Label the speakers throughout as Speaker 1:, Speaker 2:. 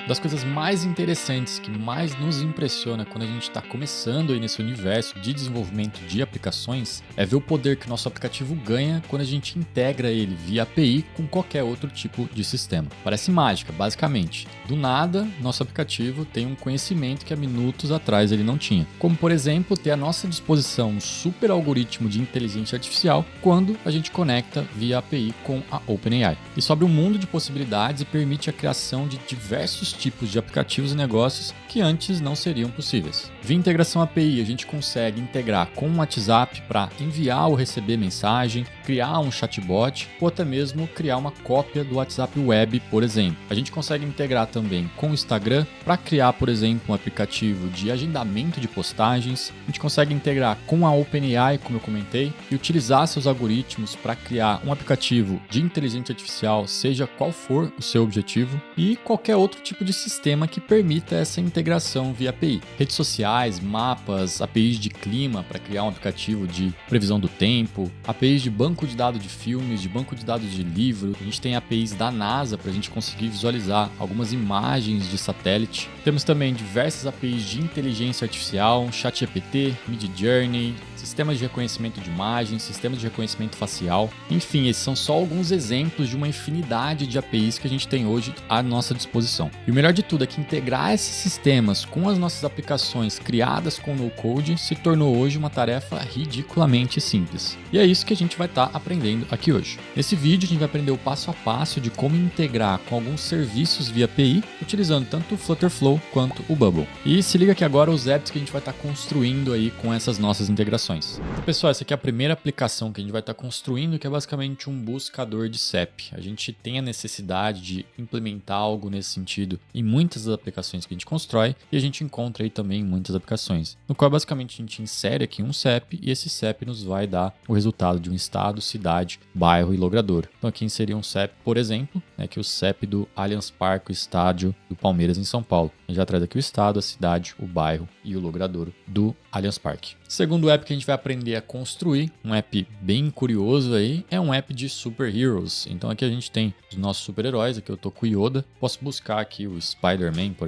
Speaker 1: Das coisas mais interessantes que mais nos impressiona quando a gente está começando aí nesse universo de desenvolvimento de aplicações é ver o poder que nosso aplicativo ganha quando a gente integra ele via API com qualquer outro tipo de sistema. Parece mágica, basicamente. Do nada, nosso aplicativo tem um conhecimento que há minutos atrás ele não tinha. Como, por exemplo, ter à nossa disposição um super algoritmo de inteligência artificial quando a gente conecta via API com a OpenAI. Isso abre um mundo de possibilidades e permite a criação de diversos tipos de aplicativos e negócios que antes não seriam possíveis. Via integração API, a gente consegue integrar com o WhatsApp para enviar ou receber mensagem, criar um chatbot ou até mesmo criar uma cópia do WhatsApp Web, por exemplo. A gente consegue integrar também com o Instagram para criar, por exemplo, um aplicativo de agendamento de postagens. A gente consegue integrar com a OpenAI, como eu comentei, e utilizar seus algoritmos para criar um aplicativo de inteligência artificial, seja qual for o seu objetivo, e qualquer outro tipo de sistema que permita essa integração via API. Redes sociais, mapas, APIs de clima para criar um aplicativo de previsão do tempo, APIs de banco de dados de filmes, de banco de dados de livro. A gente tem APIs da NASA para a gente conseguir visualizar algumas imagens de satélite. Temos também diversas APIs de inteligência artificial, ChatGPT, Midjourney, sistemas de reconhecimento de imagens, sistemas de reconhecimento facial. Enfim, esses são só alguns exemplos de uma infinidade de APIs que a gente tem hoje à nossa disposição. E o melhor de tudo é que integrar esses sistemas com as nossas aplicações criadas com no-code se tornou hoje uma tarefa ridiculamente simples. E é isso que a gente vai estar aprendendo aqui hoje. Nesse vídeo a gente vai aprender o passo a passo de como integrar com alguns serviços via API, utilizando tanto o Flutterflow quanto o Bubble. E se liga que agora os apps que a gente vai estar construindo aí com essas nossas integrações. Então, pessoal, essa aqui é a primeira aplicação que a gente vai estar construindo, que é basicamente um buscador de CEP. A gente tem a necessidade de implementar algo nesse sentido em muitas das aplicações que a gente constrói e a gente encontra aí também em muitas aplicações, no qual basicamente a gente insere aqui um CEP e esse CEP nos vai dar o resultado de um estado, cidade, bairro e logradouro. Então aqui inserir um CEP, por exemplo, que é o CEP do Allianz Parque, o estádio do Palmeiras em São Paulo. A gente já traz aqui o estado, a cidade, o bairro e o logradouro do Allianz Parque. Segundo app que a gente vai aprender a construir, um app bem curioso aí, é um app de superheroes. Então aqui a gente tem os nossos super-heróis, aqui eu tô com o Yoda, posso buscar aqui o Spider-Man, por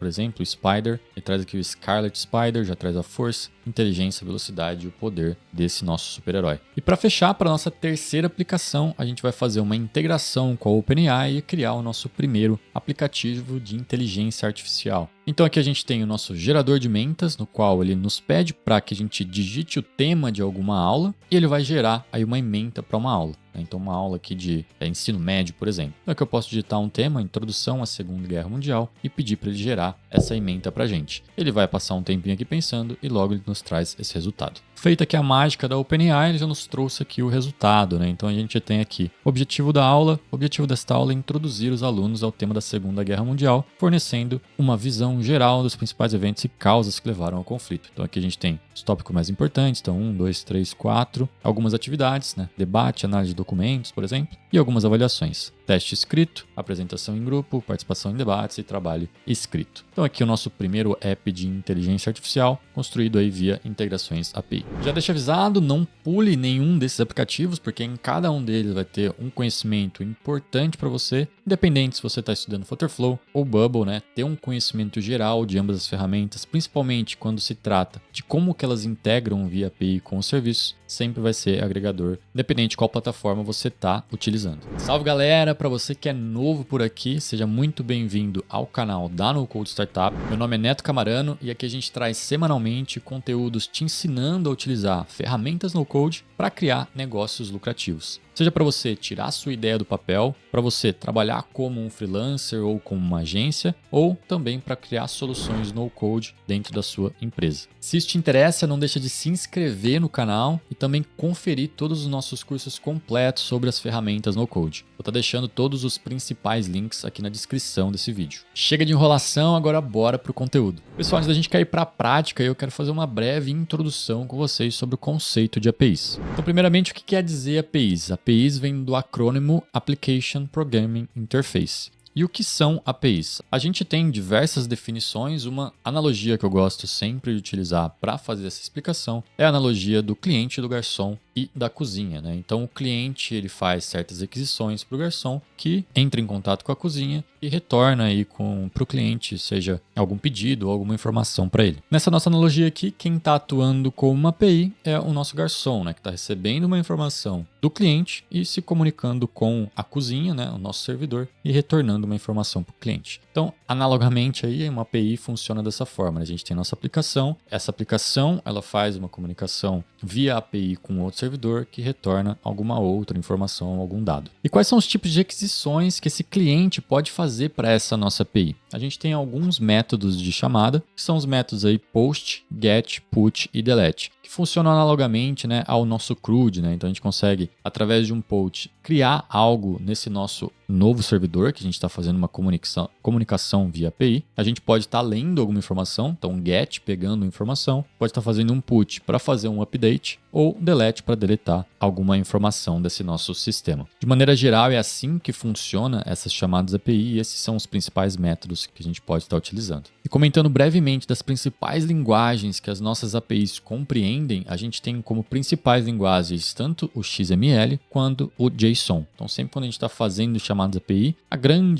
Speaker 1: exemplo, o Spider, ele traz aqui o Scarlet Spider, já traz a força, inteligência, velocidade e o poder desse nosso super-herói. E para fechar, para nossa terceira aplicação, a gente vai fazer uma integração com a OpenAI e criar o nosso primeiro aplicativo de inteligência artificial. Então aqui a gente tem o nosso gerador de mentas, no qual ele nos pede para que a gente digite o tema de alguma aula e ele vai gerar aí uma ementa para uma aula. Então uma aula aqui de ensino médio, por exemplo. Então aqui eu posso digitar um tema, introdução à Segunda Guerra Mundial, e pedir para ele gerar essa ementa para a gente. Ele vai passar um tempinho aqui pensando e logo ele nos traz esse resultado. Feita aqui a mágica da OpenAI, ele já nos trouxe aqui o resultado, Então a gente tem aqui o objetivo da aula. O objetivo desta aula é introduzir os alunos ao tema da Segunda Guerra Mundial, fornecendo uma visão geral dos principais eventos e causas que levaram ao conflito. Então aqui a gente tem os tópicos mais importantes, então 1, 2, 3, 4, algumas atividades, debate, análise de documentos, por exemplo, e algumas avaliações. Teste escrito, apresentação em grupo, participação em debates e trabalho escrito. Então aqui o nosso primeiro app de inteligência artificial, construído aí via integrações API. Já deixa avisado, não pule nenhum desses aplicativos, porque em cada um deles vai ter um conhecimento importante para você, independente se você está estudando Flutterflow ou Bubble, ter um conhecimento geral de ambas as ferramentas, principalmente quando se trata de como que elas integram via API com os serviços, sempre vai ser agregador, independente de qual plataforma você está utilizando. Salve galera, para você que é novo por aqui, seja muito bem-vindo ao canal da No Code Startup. Meu nome é Neto Camarano e aqui a gente traz semanalmente conteúdos te ensinando a utilizar ferramentas no code para criar negócios lucrativos. Seja para você tirar a sua ideia do papel, para você trabalhar como um freelancer ou como uma agência, ou também para criar soluções no code dentro da sua empresa. Se isso te interessa, não deixa de se inscrever no canal e também conferir todos os nossos cursos completos sobre as ferramentas no code. Vou estar deixando todos os principais links aqui na descrição desse vídeo. Chega de enrolação, agora bora pro conteúdo. Pessoal, antes da gente cair para a prática, eu quero fazer uma breve introdução com vocês sobre o conceito de APIs. Então, primeiramente, o que quer dizer APIs? APIs vem do acrônimo Application Programming Interface. E o que são APIs? A gente tem diversas definições, uma analogia que eu gosto sempre de utilizar para fazer essa explicação é a analogia do cliente, do garçom e da cozinha, Então o cliente ele faz certas requisições para o garçom que entra em contato com a cozinha e retorna aí para o cliente, seja algum pedido ou alguma informação para ele. Nessa nossa analogia aqui, quem está atuando como uma API é o nosso garçom, né, que está recebendo uma informação do cliente e se comunicando com a cozinha, né, o nosso servidor, e retornando uma informação para o cliente. Então, analogamente aí, uma API funciona dessa forma, né? A gente tem nossa aplicação, essa aplicação ela faz uma comunicação via API com outro servidor que retorna alguma outra informação, algum dado. E quais são os tipos de requisições que esse cliente pode fazer para essa nossa API? A gente tem alguns métodos de chamada, que são os métodos aí post, get, put e delete, que funcionam analogamente, né, ao nosso CRUD, né? Então a gente consegue, através de um post, criar algo nesse nosso novo servidor, que a gente está fazendo uma comunicação via API. A gente pode estar lendo alguma informação, então um get pegando informação, pode estar fazendo um put para fazer um update ou delete para deletar alguma informação desse nosso sistema. De maneira geral, é assim que funciona essas chamadas API e esses são os principais métodos que a gente pode estar utilizando. E comentando brevemente das principais linguagens que as nossas APIs compreendem, a gente tem como principais linguagens tanto o XML quanto o JSON. Então, sempre quando a gente está fazendo chamadas API,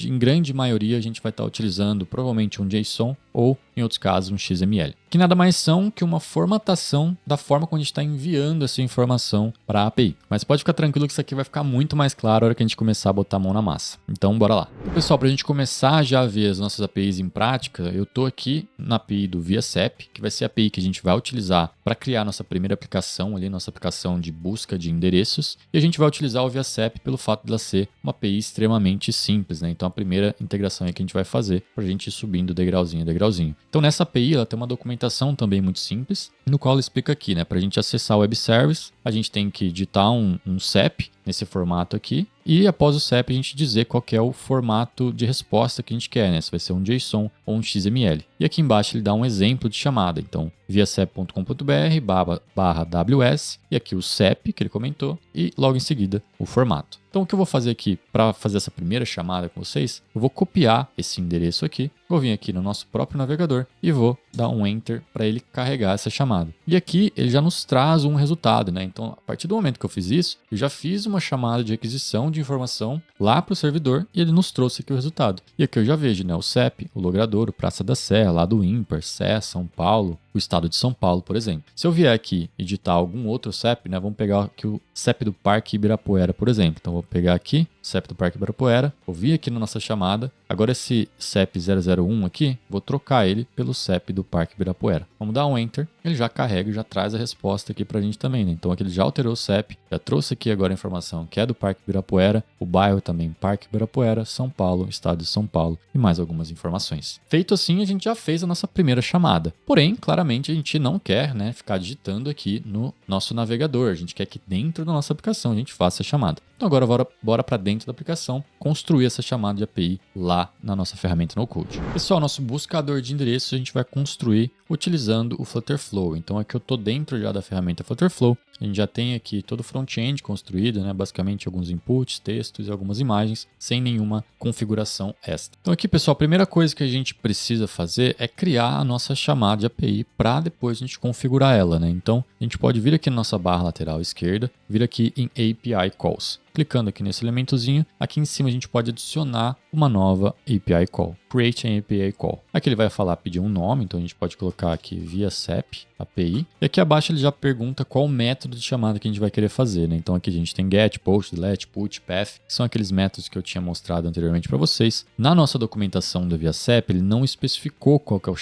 Speaker 1: em grande maioria a gente vai estar utilizando provavelmente um JSON ou, em outros casos, um XML. Que nada mais são que uma formatação da forma como a gente está enviando essa informação para a API. Mas pode ficar tranquilo que isso aqui vai ficar muito mais claro na hora que a gente começar a botar a mão na massa. Então, bora lá. Então, pessoal, para a gente começar já a ver as nossas APIs em prática, eu estou aqui na API do ViaSep, que vai ser a API que a gente vai utilizar para criar nossa primeira aplicação, ali, nossa aplicação de busca de endereços. E a gente vai utilizar o ViaSep pelo fato de ela ser uma API extremamente simples, né? Então, a primeira integração aí que a gente vai fazer para a gente ir subindo degrauzinho a degrauzinho. Então, nessa API, ela tem uma documentação também muito simples, no qual ela explica aqui, né? Para a gente acessar o web service, a gente tem que digitar um CEP nesse formato aqui, e após o CEP a gente dizer qual que é o formato de resposta que a gente quer, né? Se vai ser um JSON ou um XML. E aqui embaixo ele dá um exemplo de chamada, então viacep.com.br/ws, e aqui o CEP que ele comentou, e logo em seguida o formato. Então o que eu vou fazer aqui para fazer essa primeira chamada com vocês, eu vou copiar esse endereço aqui, vou vir aqui no nosso próprio navegador e vou dar um Enter para ele carregar essa chamada. E aqui ele já nos traz um resultado, né? Então a partir do momento que eu fiz isso, eu já fiz uma chamada de requisição de informação lá para o servidor e ele nos trouxe aqui o resultado. E aqui eu já vejo, né, o CEP, o Logradouro, Praça da Sé, lá do IMPAR, Sé, São Paulo, o estado de São Paulo, por exemplo. Se eu vier aqui e digitar algum outro CEP, né, vamos pegar aqui o CEP do Parque Ibirapuera, por exemplo. Então vou pegar aqui o CEP do Parque Ibirapuera, vou vir aqui na nossa chamada. Agora esse CEP 001 aqui, vou trocar ele pelo CEP do Parque Ibirapuera. Vamos dar um Enter, ele já carrega e já traz a resposta aqui pra gente também, né? Então aqui ele já alterou o CEP, já trouxe aqui agora a informação que é do Parque Ibirapuera, o bairro também Parque Ibirapuera, São Paulo, estado de São Paulo e mais algumas informações. Feito assim, a gente já fez a nossa primeira chamada. Porém, claramente a gente não quer, né, ficar digitando aqui no nosso navegador. A gente quer que dentro da nossa aplicação a gente faça a chamada. Então agora bora para dentro da aplicação construir essa chamada de API lá na nossa ferramenta no Code. Pessoal, nosso buscador de endereços a gente vai construir utilizando o Flutterflow. Então aqui eu estou dentro já da ferramenta Flutterflow. A gente já tem aqui todo o front-end construído, né? Basicamente alguns inputs, textos e algumas imagens, sem nenhuma configuração extra. Então aqui, pessoal, a primeira coisa que a gente precisa fazer é criar a nossa chamada de API para depois a gente configurar ela, né? Então a gente pode vir aqui na nossa barra lateral esquerda, vir aqui em API Calls. Clicando aqui nesse elementozinho, aqui em cima a gente pode adicionar uma nova API Call. Create an API Call. Aqui ele vai falar, pedir um nome, então a gente pode colocar aqui ViaSep API. E aqui abaixo ele já pergunta qual método de chamada que a gente vai querer fazer, né? Então aqui a gente tem get, post, delete, put, path, que são aqueles métodos que eu tinha mostrado anteriormente para vocês. Na nossa documentação do ViaSep, ele não especificou qual que é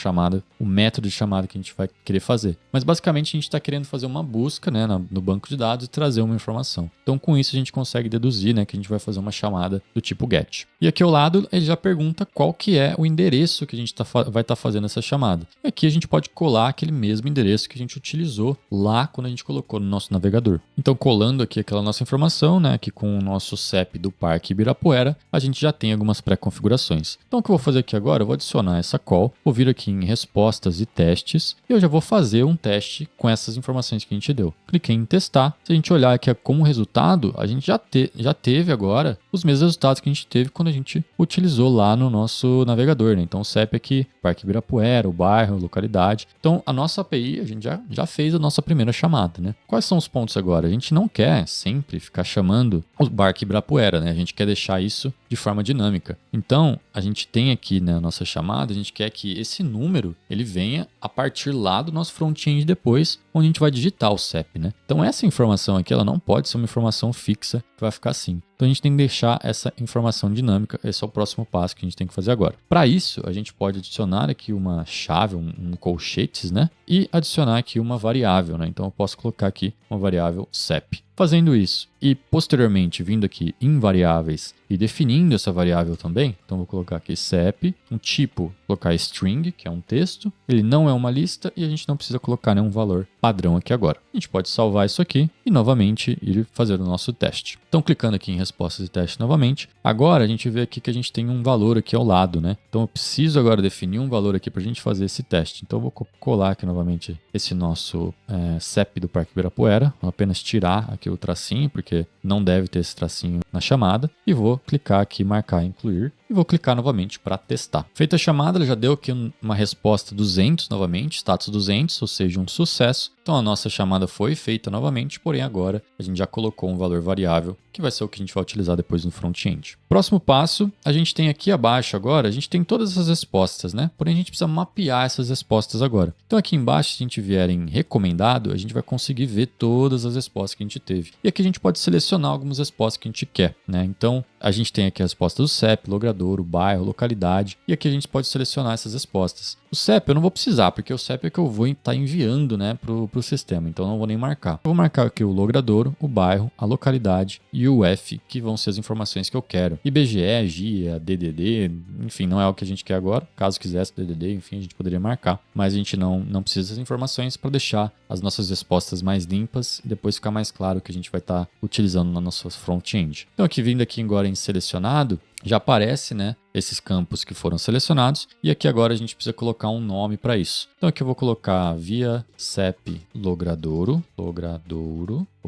Speaker 1: o método de chamada que a gente vai querer fazer. Mas basicamente a gente está querendo fazer uma busca, né, no banco de dados e trazer uma informação. Então com isso a gente consegue deduzir, né, que a gente vai fazer uma chamada do tipo get. E aqui ao lado ele já pergunta qual que é o endereço que a gente vai estar fazendo essa chamada. E aqui a gente pode colar aquele mesmo endereço que a gente utilizou lá quando a gente colocou no nosso navegador. Então colando aqui aquela nossa informação, né, aqui com o nosso CEP do Parque Ibirapuera, a gente já tem algumas pré-configurações. Então o que eu vou fazer aqui agora, eu vou adicionar essa call, vou vir aqui em respostas e testes e eu já vou fazer um teste com essas informações que a gente deu. Cliquei em testar. Se a gente olhar aqui como resultado, a gente já teve agora os mesmos resultados que a gente teve quando a gente utilizou lá no nosso navegador, né? Então o CEP aqui, Parque Ibirapuera, o bairro, localidade. Então a nossa API, a gente já fez a nossa primeira chamada, né? Quais são os pontos agora? A gente não quer sempre ficar chamando o Parque Ibirapuera, né? A gente quer deixar isso de forma dinâmica. Então a gente tem aqui na nossa chamada, a gente quer que esse número ele venha a partir lá do nosso front-end depois, onde a gente vai digitar o CEP, né? Então essa informação aqui, ela não pode ser uma informação fixa que vai ficar assim. Então a gente tem que deixar essa informação dinâmica, esse é o próximo passo que a gente tem que fazer agora. Para isso, a gente pode adicionar aqui uma chave, um colchetes, né? E adicionar aqui uma variável, né? Então eu posso colocar aqui uma variável CEP. Fazendo isso e posteriormente vindo aqui em variáveis e definindo essa variável também, então vou colocar aqui CEP, um tipo, colocar string, que é um texto, ele não é uma lista e a gente não precisa colocar nenhum valor padrão aqui agora. A gente pode salvar isso aqui e novamente ir fazer o nosso teste. Então clicando aqui em respostas de teste novamente, agora a gente vê aqui que a gente tem um valor aqui ao lado, né? Então eu preciso agora definir um valor aqui para a gente fazer esse teste. Então eu vou colar aqui novamente esse nosso CEP do Parque Ibirapuera, vou apenas tirar aqui o tracinho, porque não deve ter esse tracinho na chamada, e vou clicar aqui, marcar, incluir, e vou clicar novamente para testar. Feita a chamada, ela já deu aqui uma resposta 200 novamente, status 200, ou seja, um sucesso. Então a nossa chamada foi feita novamente, porém agora a gente já colocou um valor variável, que vai ser o que a gente vai utilizar depois no front-end. Próximo passo, a gente tem aqui abaixo agora, a gente tem todas essas respostas, né? Porém a gente precisa mapear essas respostas agora. Então aqui embaixo, se a gente vier em recomendado, a gente vai conseguir ver todas as respostas que a gente teve. E aqui a gente pode selecionar algumas respostas que a gente quer, né? Então a gente tem aqui a resposta do CEP, logradouro, bairro, localidade, e aqui a gente pode selecionar essas respostas. O CEP eu não vou precisar, porque o CEP é que eu vou estar enviando, né, para o sistema, então eu não vou nem marcar. Eu vou marcar aqui o logradouro, o bairro, a localidade e o F, que vão ser as informações que eu quero. IBGE, GIA, DDD, enfim, não é o que a gente quer agora. Caso quisesse DDD, enfim, a gente poderia marcar, mas a gente não precisa dessas informações para deixar as nossas respostas mais limpas e depois ficar mais claro que a gente vai estar utilizando na nossa front-end. Então aqui vindo aqui agora em selecionado, já aparece, né, esses campos que foram selecionados e aqui agora a gente precisa colocar um nome para isso. Então aqui eu vou colocar via CEP logradouro, vou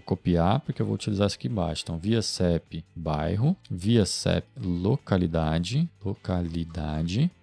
Speaker 1: copiar porque eu vou utilizar isso aqui embaixo. Então via CEP bairro, via CEP localidade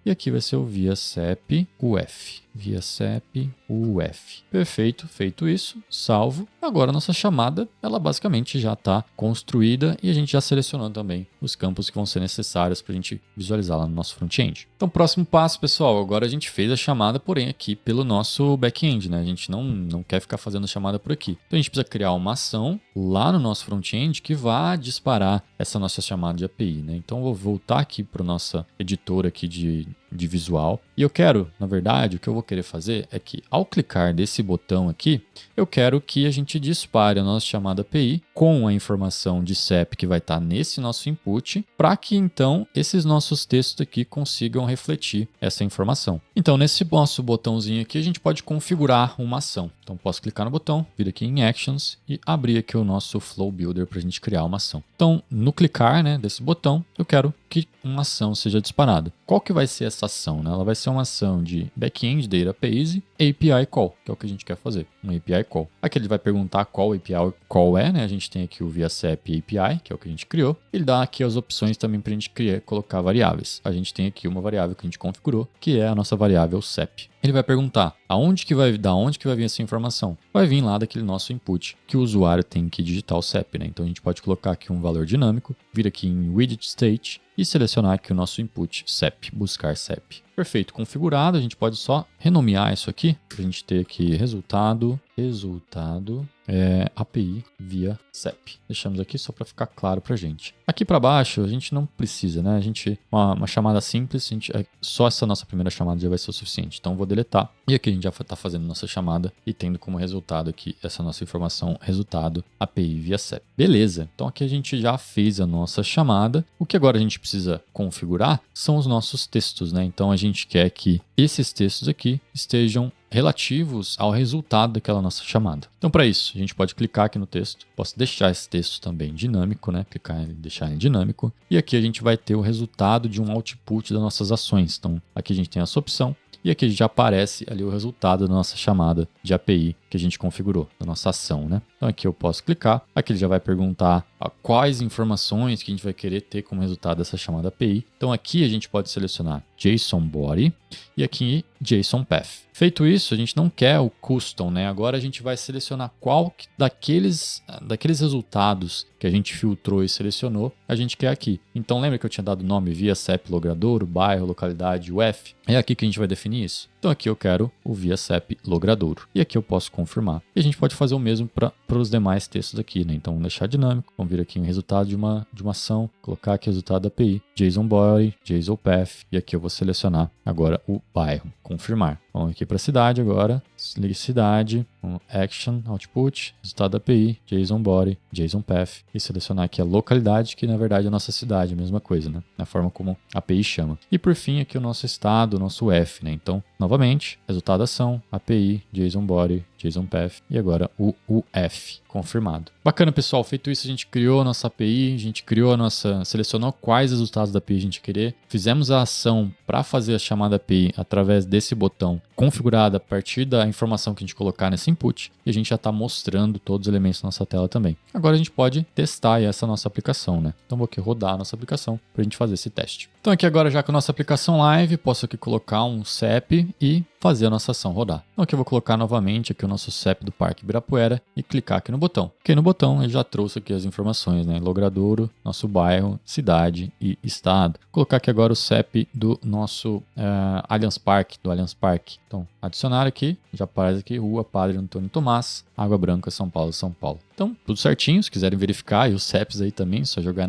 Speaker 1: e aqui vai ser o via CEP UF. Via CEP UF. Perfeito, feito isso, salvo. Agora a nossa chamada, ela basicamente já está construída e a gente já selecionou também os campos que vão ser necessários para a gente visualizar lá no nosso front-end. Então, próximo passo, pessoal, agora a gente fez a chamada, porém aqui pelo nosso back-end, né? A gente não quer ficar fazendo a chamada por aqui. Então a gente precisa criar uma ação lá no nosso front-end que vá disparar essa nossa chamada de API, né? Então eu vou voltar aqui para o nosso editor aqui de visual. E eu quero, na verdade, o que eu vou querer fazer é que ao clicar desse botão aqui, eu quero que a gente dispare a nossa chamada API com a informação de CEP que vai estar nesse nosso input, para que então esses nossos textos aqui consigam refletir essa informação. Então nesse nosso botãozinho aqui a gente pode configurar uma ação. Então posso clicar no botão, vir aqui em Actions e abrir aqui o nosso Flow Builder para a gente criar uma ação. Então no clicar, né, desse botão, eu quero que uma ação seja disparada. Qual que vai ser essa ação, né? Ela vai ser uma ação de Backend Data API API Call, que é o que a gente quer fazer, um API Call. Aqui ele vai perguntar qual API Call é, né? A gente tem aqui o ViaCEP API, que é o que a gente criou. Ele dá aqui as opções também para a gente colocar variáveis. A gente tem aqui uma variável que a gente configurou, que é a nossa variável CEP. Ele vai perguntar da onde que vai vir essa informação. Vai vir lá daquele nosso input, que o usuário tem que digitar o CEP, né? Então a gente pode colocar aqui um valor dinâmico, vir aqui em Widget State e selecionar aqui o nosso input CEP, buscar CEP. Perfeito, configurado, a gente pode só renomear isso aqui, para a gente ter aqui resultado API via CEP. Deixamos aqui só para ficar claro para a gente. Aqui para baixo a gente não precisa, né? Uma chamada simples, só essa nossa primeira chamada já vai ser o suficiente. Então eu vou deletar e aqui a gente já está fazendo nossa chamada e tendo como resultado aqui essa nossa informação resultado API via CEP. Beleza, então aqui a gente já fez a nossa chamada. O que agora a gente precisa configurar são os nossos textos, né? Então a gente quer que esses textos aqui estejam relativos ao resultado daquela nossa chamada. Então, para isso, a gente pode clicar aqui no texto. Posso deixar esse texto também dinâmico, né? Clicar em deixar em dinâmico. E aqui a gente vai ter o resultado de um output das nossas ações. Então, aqui a gente tem essa opção. E aqui já aparece ali o resultado da nossa chamada de API que a gente configurou, da nossa ação, né? Então aqui eu posso clicar, aqui ele já vai perguntar quais informações que a gente vai querer ter como resultado dessa chamada API. Então aqui a gente pode selecionar JSON Body e aqui JSON Path. Feito isso, a gente não quer o custom, né? Agora a gente vai selecionar qual daqueles resultados que a gente filtrou e selecionou, a gente quer aqui. Então lembra que eu tinha dado nome via CEP logradouro, bairro, localidade, UF? É aqui que a gente vai definir isso. Então aqui eu quero o via CEP logradouro. E aqui eu posso confirmar. E a gente pode fazer o mesmo para os demais textos aqui, né? Então vamos deixar dinâmico. Vamos vir aqui um resultado de uma ação, colocar aqui o resultado da API, JSON Body, JSON Path, e aqui eu vou selecionar agora o bairro, confirmar. Vamos aqui para a cidade agora, cidade, Action, Output, resultado da API, JSON Body, JSON Path, e selecionar aqui a localidade, que na verdade é a nossa cidade, a mesma coisa, né? Na forma como a API chama. E por fim aqui o nosso estado, o nosso F, né? Então, novamente, resultado da ação, API, JSON Body, JSON Path e agora o UF, confirmado. Bacana, pessoal. Feito isso, a gente criou a nossa API, selecionou quais resultados da API a gente querer, fizemos a ação para fazer a chamada API através desse botão configurado a partir da informação que a gente colocar nesse input e a gente já está mostrando todos os elementos da nossa tela também. Agora a gente pode testar essa nossa aplicação, né? Então vou aqui rodar a nossa aplicação para a gente fazer esse teste. Então aqui agora já com a nossa aplicação live, posso aqui colocar um CEP e fazer a nossa ação rodar. Então aqui eu vou colocar novamente aqui o nosso CEP do Parque Ibirapuera e clicar aqui no botão. Cliquei no botão, ele já trouxe aqui as informações, né? Logradouro, nosso bairro, cidade e estado. Vou colocar aqui agora o CEP do nosso Allianz Parque, do Allianz Parque. Então, adicionar aqui, já aparece aqui, Rua Padre Antônio Tomás, Água Branca, São Paulo, São Paulo. Então, tudo certinho, se quiserem verificar, e os CEPs aí também, só jogar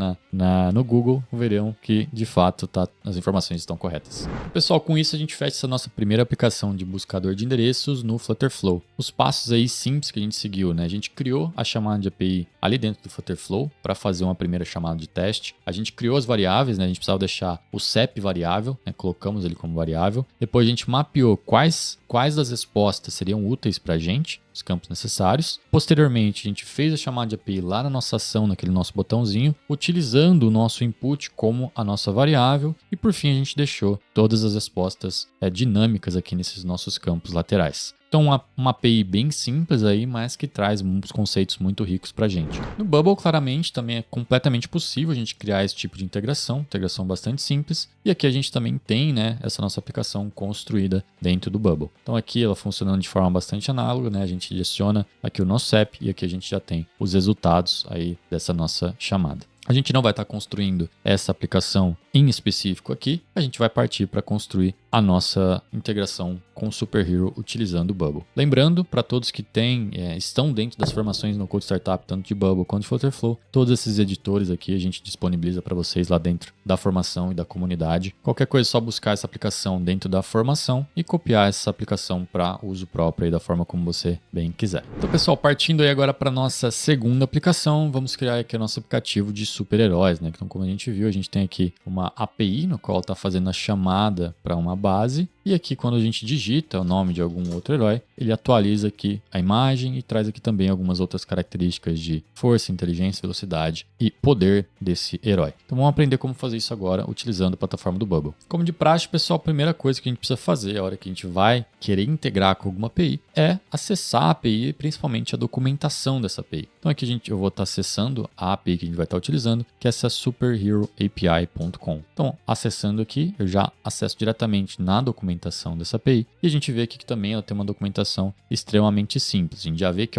Speaker 1: no Google, verão que de fato as informações estão corretas. Pessoal, com isso a gente fecha essa nossa primeira aplicação de buscador de endereços no Flutterflow. Os passos aí simples que a gente seguiu, né? A gente criou a chamada de API ali dentro do Flutterflow para fazer uma primeira chamada de teste. A gente criou as variáveis, né? A gente precisava deixar o CEP variável, né? Colocamos ele como variável. Depois a gente mapeou quais das respostas seriam úteis para a gente, os campos necessários. Posteriormente, a gente fez a chamada de API lá na nossa ação, naquele nosso botãozinho, utilizando o nosso input como a nossa variável. E por fim, a gente deixou todas as respostas dinâmicas aqui nesses nossos campos laterais. Então, uma API bem simples aí, mas que traz uns conceitos muito ricos para a gente. No Bubble, claramente, também é completamente possível a gente criar esse tipo de integração bastante simples. E aqui a gente também tem, né, essa nossa aplicação construída dentro do Bubble. Então, aqui ela funcionando de forma bastante análoga, né? A gente adiciona aqui o nosso CEP e aqui a gente já tem os resultados aí dessa nossa chamada. A gente não vai estar construindo essa aplicação em específico aqui, a gente vai partir para construir a nossa integração com o Superhero utilizando o Bubble. Lembrando, para todos que estão dentro das formações no Code Startup, tanto de Bubble quanto de Flutterflow, todos esses editores aqui a gente disponibiliza para vocês lá dentro da formação e da comunidade. Qualquer coisa é só buscar essa aplicação dentro da formação e copiar essa aplicação para uso próprio aí da forma como você bem quiser. Então, pessoal, partindo aí agora para nossa segunda aplicação, vamos criar aqui o nosso aplicativo de super-heróis, né? Então, como a gente viu, a gente tem aqui uma API no qual está fazendo a chamada para uma base. E aqui, quando a gente digita o nome de algum outro herói, ele atualiza aqui a imagem e traz aqui também algumas outras características de força, inteligência, velocidade e poder desse herói. Então vamos aprender como fazer isso agora utilizando a plataforma do Bubble. Como de praxe, pessoal, a primeira coisa que a gente precisa fazer, a hora que a gente vai querer integrar com alguma API, é acessar a API e principalmente a documentação dessa API. Então aqui eu vou estar acessando a API que a gente vai estar utilizando, que é essa superheroapi.com. Então, acessando aqui, eu já acesso diretamente na documentação dessa API e a gente vê aqui que também ela tem uma documentação extremamente simples. A gente já vê que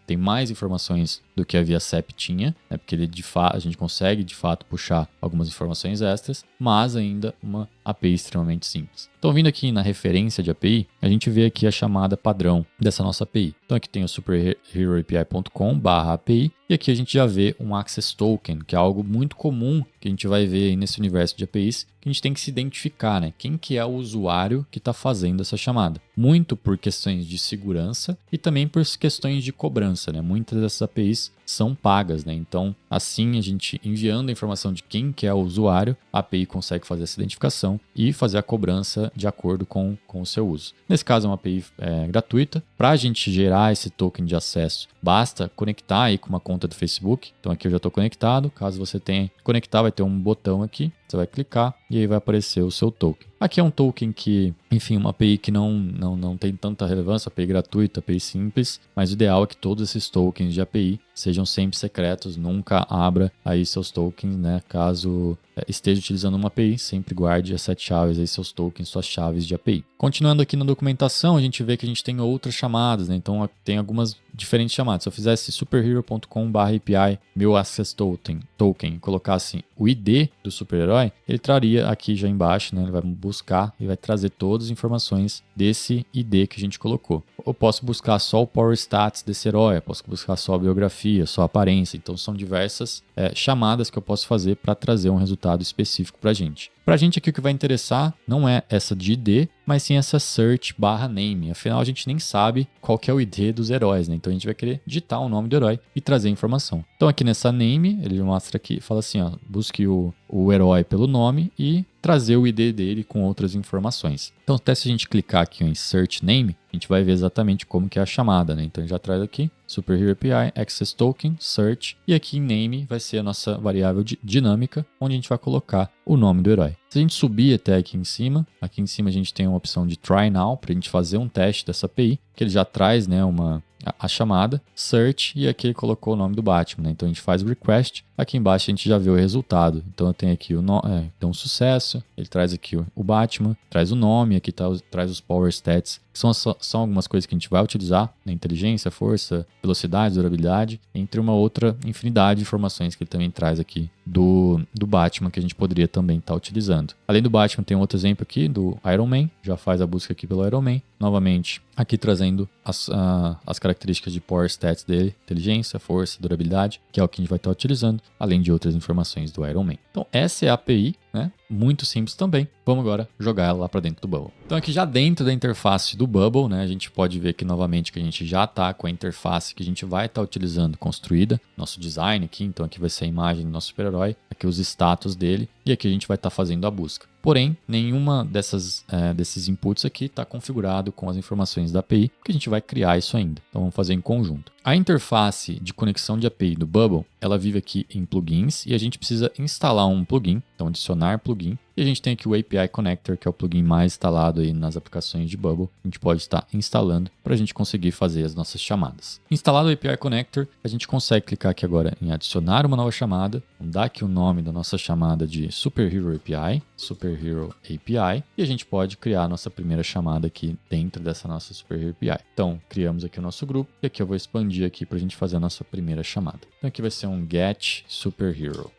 Speaker 1: tem mais informações do que a via CEP tinha, né? Porque a gente consegue de fato puxar algumas informações extras, mas ainda uma API extremamente simples. Então, vindo aqui na referência de API, a gente vê aqui a chamada padrão dessa nossa API. Então, aqui tem o superheroapi.com/API e aqui a gente já vê um Access Token, que é algo muito comum que a gente vai ver aí nesse universo de APIs, que a gente tem que se identificar, né? Quem que é o usuário que está fazendo essa chamada. Muito por questões de segurança e também por questões de cobrança, né? Muitas dessas APIs são pagas, né? Então, assim, a gente enviando a informação de quem que é o usuário, a API consegue fazer essa identificação e fazer a cobrança de acordo com o seu uso. Nesse caso, é uma API gratuita. Para a gente gerar esse token de acesso, basta conectar aí com uma conta do Facebook. Então, aqui eu já estou conectado. Caso você tenha que conectar, vai ter um botão aqui. você vai clicar e aí vai aparecer o seu token. Aqui é um token que, enfim, uma API que não tem tanta relevância, API gratuita, API simples, mas o ideal é que todos esses tokens de API sejam sempre secretos, nunca abra aí seus tokens, né? Caso esteja utilizando uma API, sempre guarde as 7 chaves aí, seus tokens, suas chaves de API. Continuando aqui na documentação, a gente vê que a gente tem outras chamadas, né? Então tem algumas diferentes chamadas. Se eu fizesse superhero.com/API, meu access token, colocasse o ID do super-herói, ele traria aqui já embaixo, né? Ele vai buscar e vai trazer todas as informações desse ID que a gente colocou. Eu posso buscar só o Power Stats desse herói, eu posso buscar só a biografia, só a aparência. Então são diversas chamadas que eu posso fazer para trazer um resultado específico para a gente. Para a gente aqui o que vai interessar não é essa de ID, mas sim essa search/name. Afinal, a gente nem sabe qual que é o ID dos heróis, né? Então a gente vai querer digitar o nome do herói e trazer a informação. Então aqui nessa name, ele mostra aqui, fala assim, ó, busque o herói pelo nome e trazer o ID dele com outras informações. Então até se a gente clicar aqui em search name, a gente vai ver exatamente como que é a chamada, né? Então já traz aqui Superhero API, Access Token, Search, e aqui em Name vai ser a nossa variável dinâmica, onde a gente vai colocar o nome do herói. Se a gente subir até aqui em cima a gente tem uma opção de Try Now, para a gente fazer um teste dessa API, que ele já traz, né, a chamada, Search, e aqui ele colocou o nome do Batman, né? Então a gente faz o request, aqui embaixo a gente já vê o resultado. Então eu tenho aqui então, um sucesso, ele traz aqui o Batman, traz o nome, aqui traz os Power Stats, que são algumas coisas que a gente vai utilizar na inteligência, força, velocidade, durabilidade, entre uma outra infinidade de informações que ele também traz aqui do Batman, que a gente poderia também estar utilizando. Além do Batman, tem um outro exemplo aqui do Iron Man, já faz a busca aqui pelo Iron Man, novamente aqui trazendo as características de Power Stats dele, inteligência, força, durabilidade, que é o que a gente vai estar utilizando, além de outras informações do Iron Man. Então essa é a API, né? Muito simples também. Vamos agora jogar ela lá para dentro do Bubble. Então aqui já dentro da interface do Bubble, né, a gente pode ver que novamente que a gente já está com a interface que a gente vai estar utilizando construída, nosso design aqui, então aqui vai ser a imagem do nosso super-herói, aqui os status dele e aqui a gente vai estar fazendo a busca. Porém, nenhuma desses inputs aqui está configurado com as informações da API, porque a gente vai criar isso ainda. Então vamos fazer em conjunto. A interface de conexão de API do Bubble, ela vive aqui em plugins e a gente precisa instalar um plugin, então adicionar plugin. E a gente tem aqui o API Connector, que é o plugin mais instalado aí nas aplicações de Bubble. A gente pode estar instalando para a gente conseguir fazer as nossas chamadas. Instalado o API Connector, a gente consegue clicar aqui agora em adicionar uma nova chamada. Vamos dar aqui o nome da nossa chamada de Superhero API, e a gente pode criar a nossa primeira chamada aqui dentro dessa nossa Superhero API. Então, criamos aqui o nosso grupo e aqui eu vou expandir aqui para a gente fazer a nossa primeira chamada. Então aqui vai ser um Get Superhero.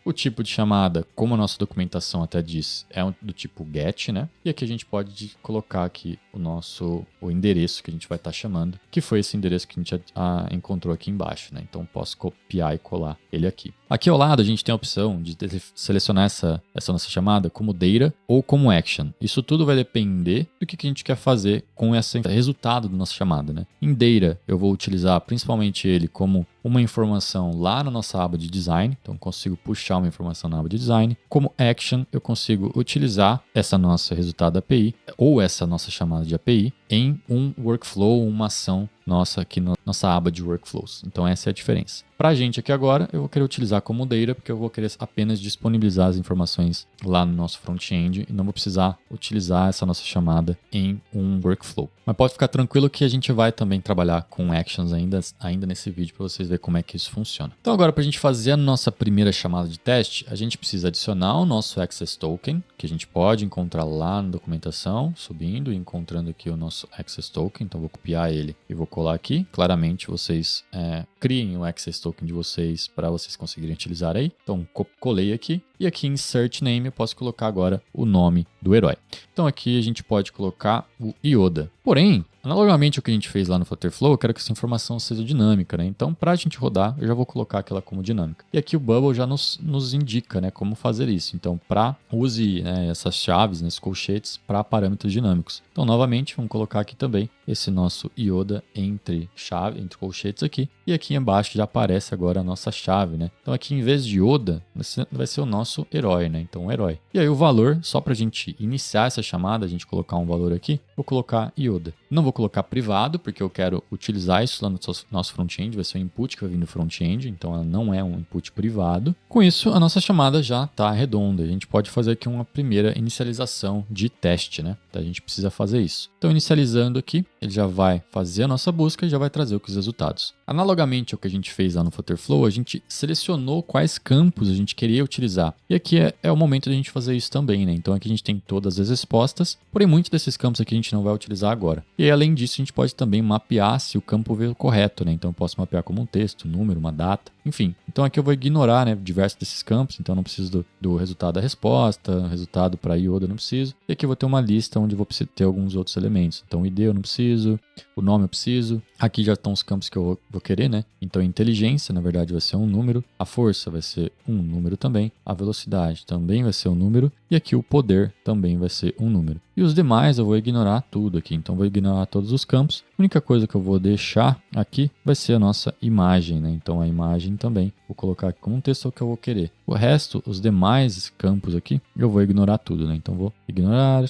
Speaker 1: O tipo de chamada, como a nossa documentação até diz, é do tipo GET, né? E aqui a gente pode colocar aqui o endereço que a gente vai estar chamando, que foi esse endereço que a gente encontrou aqui embaixo, né? Então posso copiar e colar ele aqui. Aqui ao lado a gente tem a opção de selecionar essa nossa chamada como data ou como action. Isso tudo vai depender do que a gente quer fazer com esse resultado da nossa chamada, né? Em data eu vou utilizar principalmente ele como uma informação lá na nossa aba de design, então consigo puxar uma informação na aba de design. Como action, eu consigo utilizar essa nossa resultado da API ou essa nossa chamada de API em um workflow, uma ação nossa aqui na nossa aba de workflows. Então essa é a diferença. Para a gente aqui agora, eu vou querer utilizar como data, porque eu vou querer apenas disponibilizar as informações lá no nosso front-end e não vou precisar utilizar essa nossa chamada em um workflow. Mas pode ficar tranquilo que a gente vai também trabalhar com actions ainda nesse vídeo para vocês verem como é que isso funciona. Então agora, para a gente fazer a nossa primeira chamada de teste, a gente precisa adicionar o nosso access token, que a gente pode encontrar lá na documentação, subindo e encontrando aqui o nosso access token. Então vou copiar ele e vou colar aqui. Claramente vocês criem o access token de vocês para vocês conseguirem utilizar aí. Então colei aqui e aqui em search name eu posso colocar agora o nome do herói. Então aqui a gente pode colocar o Yoda. Porém, analogamente ao que a gente fez lá no Flutterflow, eu quero que essa informação seja dinâmica, né? Então, para a gente rodar, eu já vou colocar aquela como dinâmica. E aqui o Bubble já nos indica, né, como fazer isso. Então, use, né, essas chaves, né, esses colchetes, para parâmetros dinâmicos. Então, novamente, vamos colocar aqui também esse nosso Yoda entre colchetes aqui. E aqui embaixo já aparece agora a nossa chave, né? Então, aqui em vez de Yoda, vai ser o nosso herói, né? Então, o herói. E aí o valor, só para a gente iniciar essa chamada, a gente colocar um valor aqui, vou colocar Yoda. Não vou colocar privado, porque eu quero utilizar isso lá no nosso front-end, vai ser um input que vai vir do front-end, então ela não é um input privado. Com isso, a nossa chamada já está redonda. A gente pode fazer aqui uma primeira inicialização de teste, né? Então a gente precisa fazer isso. Então, inicializando aqui, ele já vai fazer a nossa busca e já vai trazer os resultados. Analogamente ao que a gente fez lá no Flutterflow, a gente selecionou quais campos a gente queria utilizar. E aqui é o momento de a gente fazer isso também, né? Então aqui a gente tem todas as respostas, porém muitos desses campos aqui a gente não vai utilizar agora. E aí, além disso, a gente pode também mapear se o campo veio correto, né? Então eu posso mapear como um texto, um número, uma data, enfim. Então aqui eu vou ignorar, né, diversos desses campos, então eu não preciso do resultado da resposta, resultado para IODA eu não preciso. E aqui eu vou ter uma lista onde eu vou ter alguns outros elementos. Então o ID eu não preciso, o nome eu preciso. Aqui já estão os campos que eu vou querer, né? Então inteligência, na verdade, vai ser um número. A força vai ser um número também. A velocidade também vai ser um número. E aqui o poder também vai ser um número. E os demais eu vou ignorar tudo aqui. Então vou ignorar todos os campos. A única coisa que eu vou deixar aqui vai ser a nossa imagem, né? Então a imagem também vou colocar aqui como um texto que eu vou querer. O resto, os demais campos aqui, eu vou ignorar tudo, né? Então vou ignorar.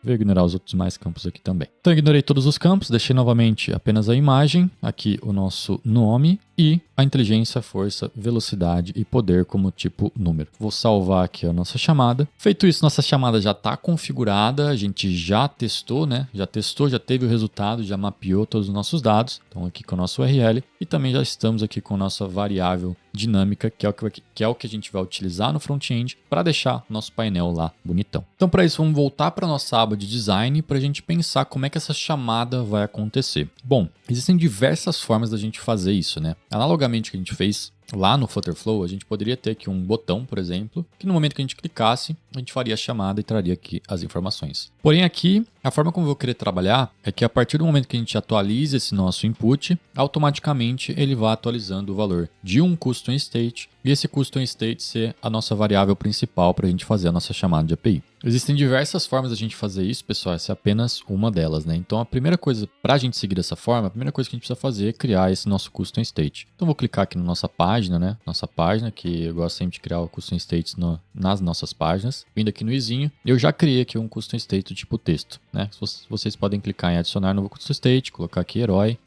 Speaker 1: Vou ignorar os outros mais campos aqui também. Então eu ignorei todos os campos, deixei novamente apenas a imagem, aqui o nosso nome e a inteligência, força, velocidade e poder como tipo número. Vou salvar aqui a nossa chamada. Feito isso, nossa chamada já está configurada, a gente já testou, né? Já teve o resultado, já mapeou todos os nossos dados. Então aqui com o nosso URL e também já estamos aqui com a nossa variável dinâmica, que é o que a gente vai utilizar no front-end para deixar nosso painel lá bonitão. Então para isso, vamos voltar para a nossa aba de design para a gente pensar como é que essa chamada vai acontecer. Bom, existem diversas formas da gente fazer isso, né? Analogamente que a gente fez lá no Flutterflow, a gente poderia ter aqui um botão, por exemplo, que no momento que a gente clicasse, a gente faria a chamada e traria aqui as informações. Porém aqui, a forma como eu vou querer trabalhar é que a partir do momento que a gente atualiza esse nosso input, automaticamente ele vai atualizando o valor de um custom state e esse custom state ser a nossa variável principal para a gente fazer a nossa chamada de API. Existem diversas formas da gente fazer isso, pessoal, essa é apenas uma delas, né? Então a primeira coisa, para a gente seguir dessa forma, a primeira coisa que a gente precisa fazer é criar esse nosso custom state. Então vou clicar aqui na nossa página, né? Nossa página, que eu gosto sempre de criar o custom states nas nossas páginas. Vindo aqui no izinho, eu já criei aqui um custom state do tipo texto, né? Vocês podem clicar em adicionar novo custom state, colocar aqui herói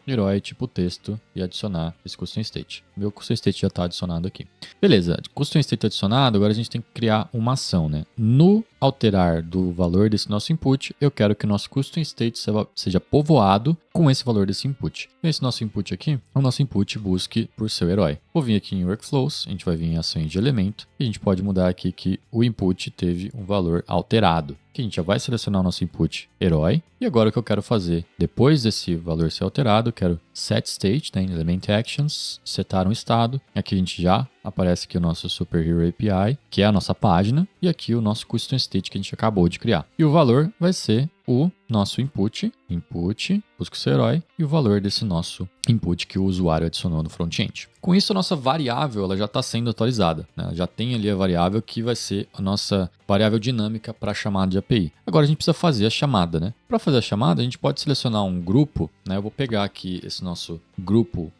Speaker 1: tipo texto e adicionar esse custom state. Meu custom state já está adicionado aqui. Beleza, custom state adicionado, agora a gente tem que criar uma ação, né? No alterar do valor desse nosso input, eu quero que o nosso custom state seja povoado com esse valor desse input. Esse nosso input aqui, o nosso input busque por seu herói. Vou vir aqui em Workflows, a gente vai vir em ações de elemento e a gente pode mudar aqui que o input teve um valor alterado. Que a gente já vai selecionar o nosso input herói. E agora o que eu quero fazer, depois desse valor ser alterado, eu quero set state, né, em Element Actions, setar um estado. Aqui a gente já aparece aqui o nosso Superhero API, que é a nossa página, e aqui o nosso custom state que a gente acabou de criar. E o valor vai ser o nosso input, busca o seu herói, e o valor desse nosso input que o usuário adicionou no front-end. Com isso, a nossa variável ela já está sendo atualizada, né? Já tem ali a variável que vai ser a nossa variável dinâmica para a chamada de API. Agora a gente precisa fazer a chamada, né? Para fazer a chamada, a gente pode selecionar um grupo, né? Eu vou pegar aqui esse nosso grupo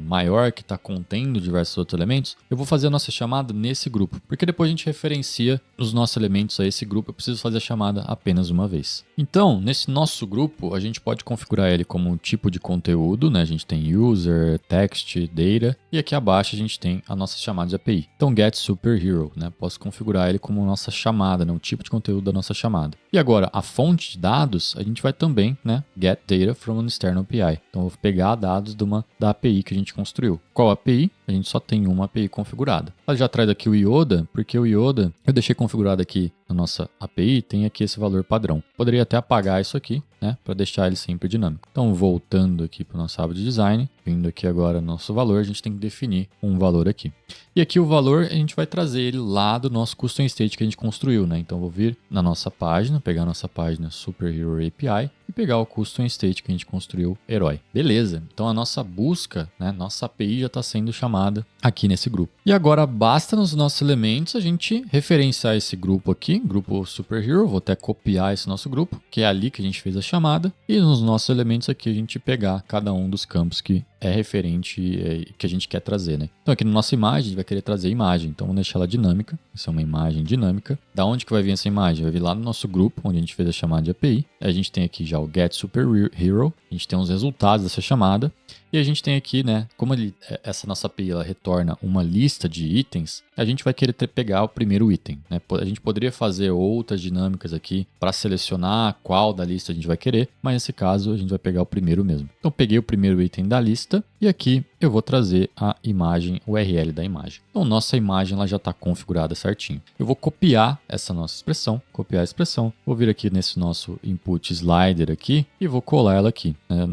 Speaker 1: maior que está contendo diversos outros elementos. Eu vou fazer a nossa chamada nesse grupo, porque depois a gente referencia os nossos elementos a esse grupo. Eu preciso fazer a chamada apenas uma vez. Então, nesse nosso grupo, a gente pode configurar ele como um tipo de conteúdo, né? A gente tem user, text, data, e aqui abaixo a gente tem a nossa chamada de API. Então, get superhero, né? Posso configurar ele como nossa chamada, né? Um tipo de conteúdo da nossa chamada. E agora, a fonte de dados, a gente vai também, né? Get data from an external API. Então, eu vou pegar dados da API que a gente construiu. Qual API? A gente só tem uma API configurada. Ela já traz aqui o IODA, porque o IODA eu deixei configurado aqui na nossa API, tem aqui esse valor padrão. Poderia até apagar isso aqui, né, para deixar ele sempre dinâmico. Então, voltando aqui para o nosso aba de design, vindo aqui agora no nosso valor, a gente tem que definir um valor aqui. E aqui o valor, a gente vai trazer ele lá do nosso custom state que a gente construiu, né? Então, eu vou vir na nossa página, pegar a nossa página Superhero API e pegar o custom state que a gente construiu, herói. Beleza, então a nossa busca, né, nossa API já está sendo chamada aqui nesse grupo. E agora basta nos nossos elementos a gente referenciar esse grupo aqui, grupo Superhero, vou até copiar esse nosso grupo, que é ali que a gente fez a chamada, e nos nossos elementos aqui a gente pegar cada um dos campos que é referente que a gente quer trazer, né? Então aqui na nossa imagem, a gente vai querer trazer a imagem. Então vamos deixar ela dinâmica. Vai ser uma imagem dinâmica. Da onde que vai vir essa imagem? Vai vir lá no nosso grupo, onde a gente fez a chamada de API. A gente tem aqui já o Get Superhero. A gente tem os resultados dessa chamada. E a gente tem aqui, né, como essa nossa API ela retorna uma lista de itens, a gente vai querer pegar o primeiro item, né? A gente poderia fazer outras dinâmicas aqui para selecionar qual da lista a gente vai querer, mas nesse caso a gente vai pegar o primeiro mesmo. Então peguei o primeiro item da lista e aqui eu vou trazer a imagem, o URL da imagem. Então nossa imagem ela já está configurada certinho. Eu vou copiar essa nossa expressão, copiar a expressão, vou vir aqui nesse nosso input slider aqui e vou colar ela aqui, né,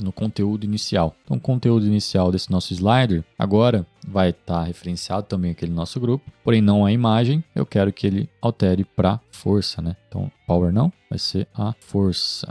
Speaker 1: no conteúdo inicial. Então o conteúdo inicial desse nosso slider agora vai estar referenciado também aquele nosso grupo, porém não a imagem, eu quero que ele altere para força, né? Então power não, vai ser a força,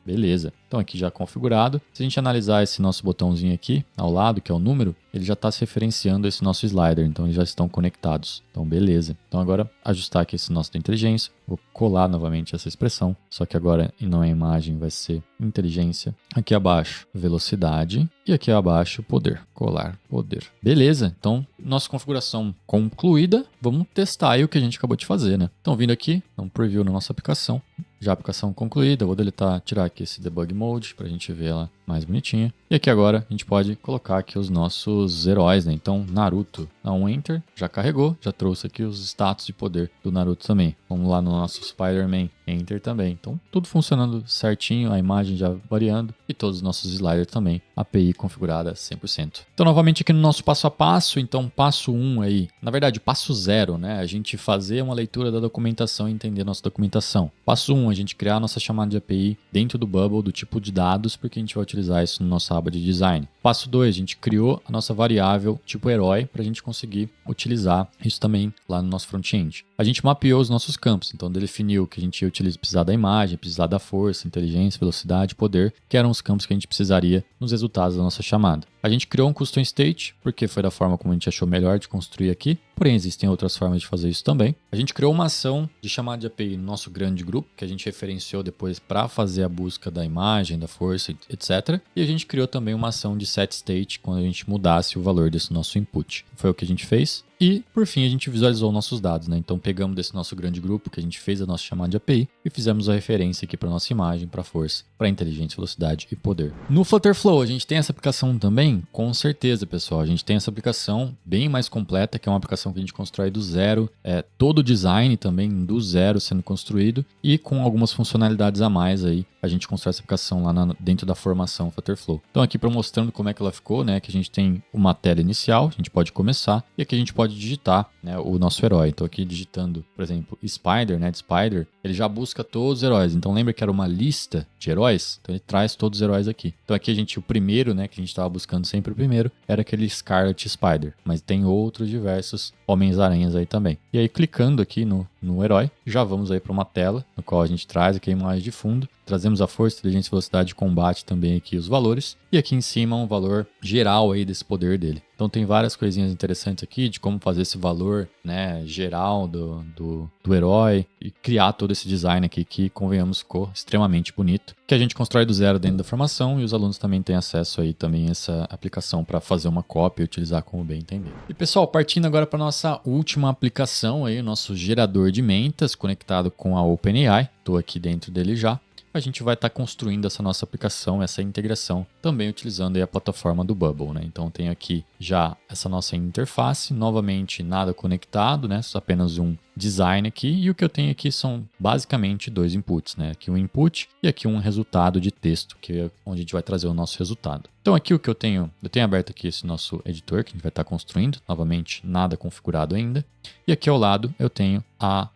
Speaker 1: beleza. Então aqui já configurado, se a gente analisar esse nosso botãozinho aqui ao lado, que é o número, ele já está se referenciando a esse nosso slider, então eles já estão conectados, então beleza. Então agora ajustar aqui esse nosso da inteligência, vou colar novamente essa expressão, só que agora não é imagem, vai ser inteligência. Aqui abaixo velocidade e aqui abaixo poder, colar poder. Beleza, então nossa configuração concluída, vamos testar aí o que a gente acabou de fazer, né? Então vindo aqui, um preview na nossa aplicação, já a aplicação concluída, vou deletar, tirar aqui esse debug mode para a gente ver ela mais bonitinha. E aqui agora a gente pode colocar aqui os nossos heróis, né? Então Naruto, dá um Enter, já carregou, já trouxe aqui os status de poder do Naruto também. Vamos lá no nosso Spider-Man, Enter também. Então tudo funcionando certinho, a imagem já variando e todos os nossos sliders também, API configurada 100%. Então novamente aqui no nosso passo a passo, então passo 1 aí, na verdade passo 0, né? A gente fazer uma leitura da documentação e entender a nossa documentação. Passo 1, a gente criar a nossa chamada de API dentro do Bubble, do tipo de dados, porque a gente vai utilizar isso na nossa aba de design. Passo 2, a gente criou a nossa variável tipo herói para a gente conseguir utilizar isso também lá no nosso front-end. A gente mapeou os nossos campos, então definiu que a gente ia precisar da imagem, precisar da força, inteligência, velocidade, poder, que eram os campos que a gente precisaria nos resultados da nossa chamada. A gente criou um custom state, porque foi da forma como a gente achou melhor de construir aqui, porém existem outras formas de fazer isso também. A gente criou uma ação de chamada de API no nosso grande grupo, que a gente referenciou depois para fazer a busca da imagem, da força, etc. E a gente criou também uma ação de set state, quando a gente mudasse o valor desse nosso input. Foi o que a gente fez. E, por fim, a gente visualizou nossos dados, né? Então, pegamos desse nosso grande grupo que a gente fez a nossa chamada de API e fizemos a referência aqui para nossa imagem, para força, para inteligência, velocidade e poder. No Flutterflow, a gente tem essa aplicação também? Com certeza, pessoal. A gente tem essa aplicação bem mais completa, que é uma aplicação que a gente constrói do zero, todo o design também do zero sendo construído e com algumas funcionalidades a mais aí. A gente constrói essa aplicação lá dentro da formação Flutterflow. Então, aqui para mostrando como é que ela ficou, né? Que a gente tem uma tela inicial, a gente pode começar e aqui a gente pode digitar, né, o nosso herói. Então aqui digitando, por exemplo, Spider, né, de Spider, ele já busca todos os heróis. Então lembra que era uma lista de heróis? Então ele traz todos os heróis aqui. Então aqui a gente, o primeiro, né, que a gente estava buscando sempre o primeiro, era aquele Scarlet Spider. Mas tem outros diversos Homens-Aranhas aí também. E aí clicando aqui no herói, já vamos aí para uma tela, no qual a gente traz aqui a imagem de fundo. Trazemos a força, inteligência, velocidade de combate também aqui os valores. E aqui em cima um valor geral aí desse poder dele. Então tem várias coisinhas interessantes aqui de como fazer esse valor, né, geral do herói e criar todo esse design aqui que, convenhamos, ficou extremamente bonito. Que a gente constrói do zero dentro da formação e os alunos também têm acesso aí também a essa aplicação para fazer uma cópia e utilizar como bem entender. E pessoal, partindo agora para nossa última aplicação aí, o nosso gerador de mentas conectado com a OpenAI. Estou aqui dentro dele já. A gente vai estar construindo essa nossa aplicação, essa integração, também utilizando aí a plataforma do Bubble, né? Então tem aqui já essa nossa interface, novamente nada conectado, né? Só apenas um design aqui, e o que eu tenho aqui são basicamente dois inputs, né? Aqui um input e aqui um resultado de texto, que é onde a gente vai trazer o nosso resultado. Então aqui o que eu tenho aberto aqui esse nosso editor que a gente vai estar construindo, novamente nada configurado ainda. E aqui ao lado eu tenho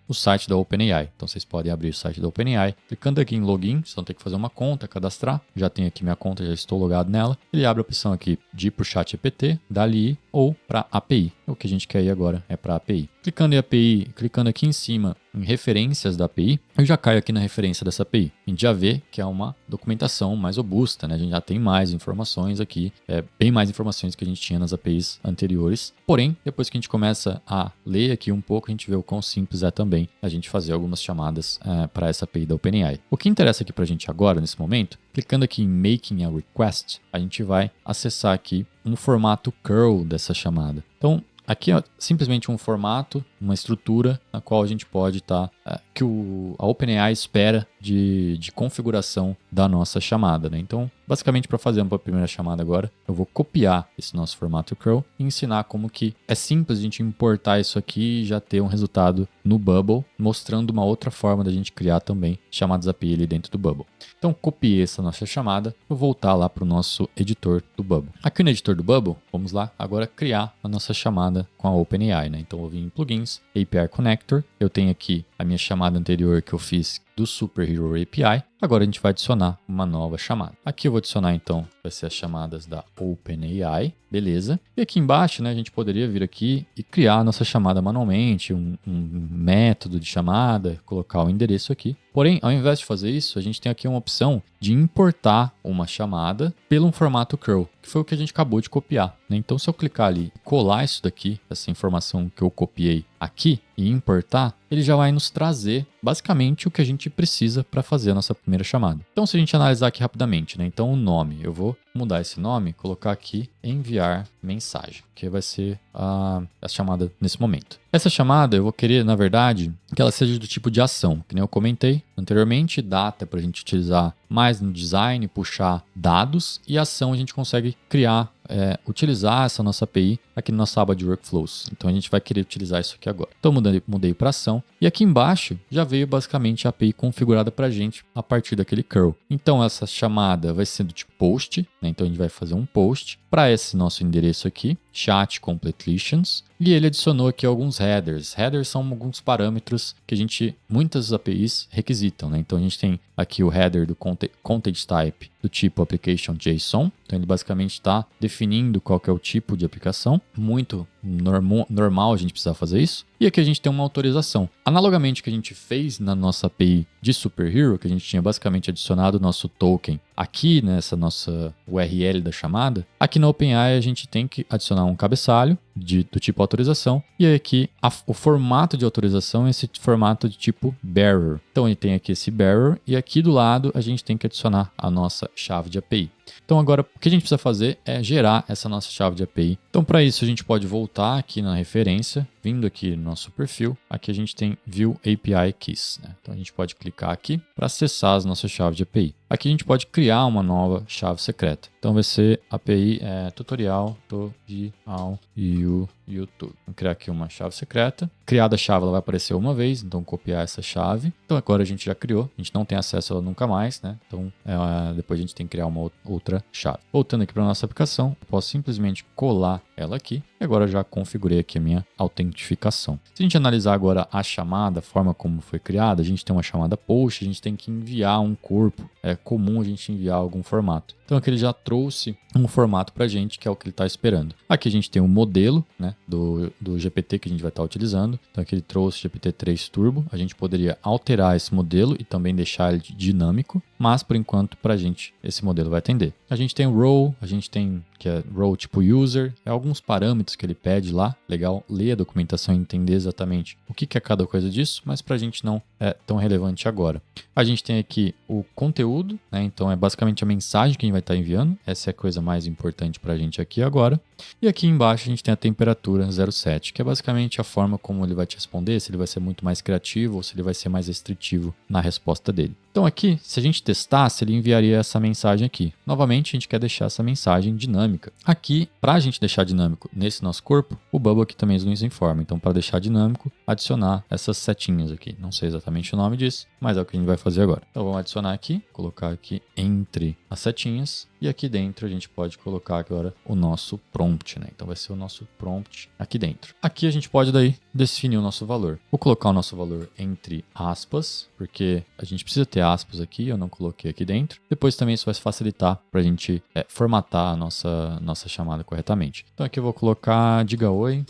Speaker 1: o site da OpenAI. Então vocês podem abrir o site da OpenAI, clicando aqui em login, vocês vão ter que fazer uma conta, cadastrar. Já tenho aqui minha conta, já estou logado nela. Ele abre a opção aqui de ir para o chat GPT, DALL-E ou para API. O que a gente quer ir agora é para API. Clicando em API, clicando aqui em cima em referências da API, eu já caio aqui na referência dessa API. A gente já vê que é uma documentação mais robusta, né? A gente já tem mais informações aqui, bem mais informações que a gente tinha nas APIs anteriores. Porém, depois que a gente começa a ler aqui um pouco, a gente vê o quão simples é também a gente fazer algumas chamadas para essa API da OpenAI. O que interessa aqui para a gente agora, nesse momento, clicando aqui em Making a Request, a gente vai acessar aqui um formato curl dessa chamada. Então, aqui é simplesmente um formato, uma estrutura na qual a gente pode estar, que a OpenAI espera de configuração da nossa chamada, né? Então, basicamente, para fazer uma primeira chamada agora, eu vou copiar esse nosso formato curl e ensinar como que é simples a gente importar isso aqui e já ter um resultado no Bubble, mostrando uma outra forma da gente criar também chamadas API ali dentro do Bubble. Então, copiei essa nossa chamada, vou voltar lá para o nosso editor do Bubble. Aqui no editor do Bubble, vamos lá agora criar a nossa chamada com a OpenAI, né? Então, eu vim em Plugins, API Connector, eu tenho aqui a minha chamada anterior que eu fiz do Superhero API. Agora a gente vai adicionar uma nova chamada. Aqui eu vou adicionar então, vai ser as chamadas da OpenAI, beleza? E aqui embaixo, né, a gente poderia vir aqui e criar a nossa chamada manualmente, um método de chamada, colocar o endereço aqui. Porém, ao invés de fazer isso, a gente tem aqui uma opção de importar uma chamada pelo um formato curl, que foi o que a gente acabou de copiar, né? Então, se eu clicar ali e colar isso daqui, essa informação que eu copiei aqui e importar, ele já vai nos trazer basicamente o que a gente precisa para fazer a nossa primeira chamada. Então, se a gente analisar aqui rapidamente, né? Então, o nome, eu vou mudar esse nome, colocar aqui enviar mensagem, que vai ser a chamada nesse momento. Essa chamada eu vou querer, na verdade, que ela seja do tipo de ação, que nem eu comentei anteriormente. Data para a gente utilizar mais no design, puxar dados, e ação a gente consegue criar, utilizar essa nossa API aqui na nossa aba de Workflows. Então a gente vai querer utilizar isso aqui agora. Então mudei para ação, e aqui embaixo já veio basicamente a API configurada para a gente a partir daquele curl. Então essa chamada vai ser do tipo post, né? Então a gente vai fazer um post para esse nosso endereço aqui, chat completions, e ele adicionou aqui alguns headers. Headers são alguns parâmetros que muitas APIs requisitam, né? Então a gente tem aqui o header do content type do tipo application JSON. Então ele basicamente está definindo qual que é o tipo de aplicação. Muito normal a gente precisar fazer isso. E aqui a gente tem uma autorização. Analogamente que a gente fez na nossa API de Superhero, que a gente tinha basicamente adicionado o nosso token aqui nessa nossa URL da chamada, aqui na OpenAI a gente tem que adicionar um cabeçalho do tipo autorização, e aqui o formato de autorização é esse formato de tipo bearer. Então ele tem aqui esse bearer, e aqui do lado a gente tem que adicionar a nossa chave de API. Então agora o que a gente precisa fazer é gerar essa nossa chave de API. Então para isso a gente pode voltar aqui na referência, vindo aqui no nosso perfil, aqui a gente tem View API Keys, né? Então a gente pode clicar aqui para acessar as nossas chaves de API. Aqui a gente pode criar uma nova chave secreta. Então vai ser API tutorial YouTube. Vou criar aqui uma chave secreta. Criada a chave, ela vai aparecer uma vez, então copiar essa chave. Então agora a gente já criou, a gente não tem acesso a ela nunca mais, né? Então depois a gente tem que criar uma outra chave. Voltando aqui para a nossa aplicação, eu posso simplesmente colar ela aqui. E agora eu já configurei aqui a minha autentificação. Se a gente analisar agora a chamada, a forma como foi criada, a gente tem uma chamada post, a gente tem que enviar um corpo. É comum a gente enviar algum formato. Então aqui ele já trouxe um formato para a gente, que é o que ele está esperando. Aqui a gente tem um modelo, né, do GPT que a gente vai estar utilizando. Então aqui ele trouxe GPT-3 Turbo. A gente poderia alterar esse modelo e também deixar ele dinâmico, mas por enquanto para a gente esse modelo vai atender. A gente tem o role, a gente tem que é role tipo user, alguns parâmetros que ele pede lá. Legal ler a documentação e entender exatamente o que é cada coisa disso, mas para a gente não é tão relevante agora. A gente tem aqui o conteúdo, né? Então é basicamente a mensagem que a gente vai estar enviando. Essa é a coisa mais importante para a gente aqui agora. E aqui embaixo a gente tem a temperatura 07, que é basicamente a forma como ele vai te responder, se ele vai ser muito mais criativo ou se ele vai ser mais restritivo na resposta dele. Então aqui, se a gente testasse, ele enviaria essa mensagem aqui. Novamente, a gente quer deixar essa mensagem dinâmica. Aqui, para a gente deixar dinâmico nesse nosso corpo, o Bubble aqui também nos informa. Então, para deixar dinâmico, adicionar essas setinhas aqui. Não sei exatamente o nome disso, mas é o que a gente vai fazer agora. Então, vamos adicionar aqui, colocar aqui entre as setinhas. e aqui dentro a gente pode colocar agora o nosso prompt, né? Então vai ser o nosso prompt aqui dentro. Aqui a gente pode daí definir o nosso valor. Vou colocar o nosso valor entre aspas, porque a gente precisa ter aspas aqui, eu não coloquei aqui dentro. Depois também isso vai facilitar para a gente formatar a nossa chamada corretamente. Então aqui eu vou colocar diga oi,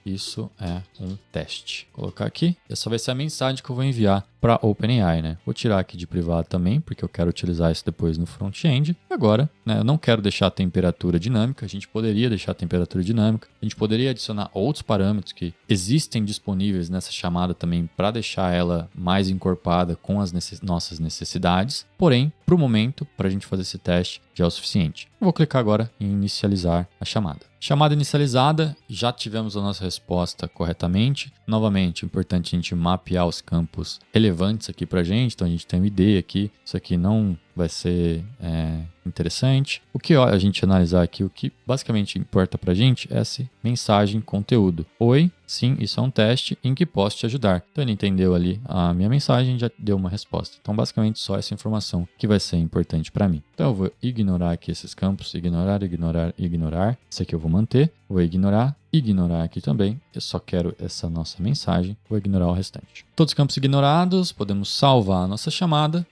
Speaker 1: isso é um teste. Vou colocar aqui, essa vai ser a mensagem que eu vou enviar para OpenAI, né? Vou tirar aqui de privado também, porque eu quero utilizar isso depois no front-end. Agora, né, eu não quero deixar a temperatura dinâmica, a gente poderia deixar a temperatura dinâmica, a gente poderia adicionar outros parâmetros que existem disponíveis nessa chamada também para deixar ela mais encorpada com as nossas necessidades. Porém, para o momento, para a gente fazer esse teste, já é o suficiente. Eu vou clicar agora em inicializar a chamada. Chamada inicializada, já tivemos a nossa resposta corretamente. Novamente, é importante a gente mapear os campos relevantes aqui para a gente. Então, a gente tem um ID aqui. Isso aqui não vai ser interessante. O que a gente analisar aqui, o que basicamente importa para a gente é essa mensagem conteúdo. Oi, sim, isso é um teste em que posso te ajudar. Então, ele entendeu ali a minha mensagem e já deu uma resposta. Então, basicamente, só essa informação que vai ser importante para mim. Então, eu vou ignorar aqui esses campos, ignorar. Isso aqui eu vou manter, vou ignorar aqui também. Eu só quero essa nossa mensagem, vou ignorar o restante. Todos os campos ignorados, podemos salvar a nossa chamada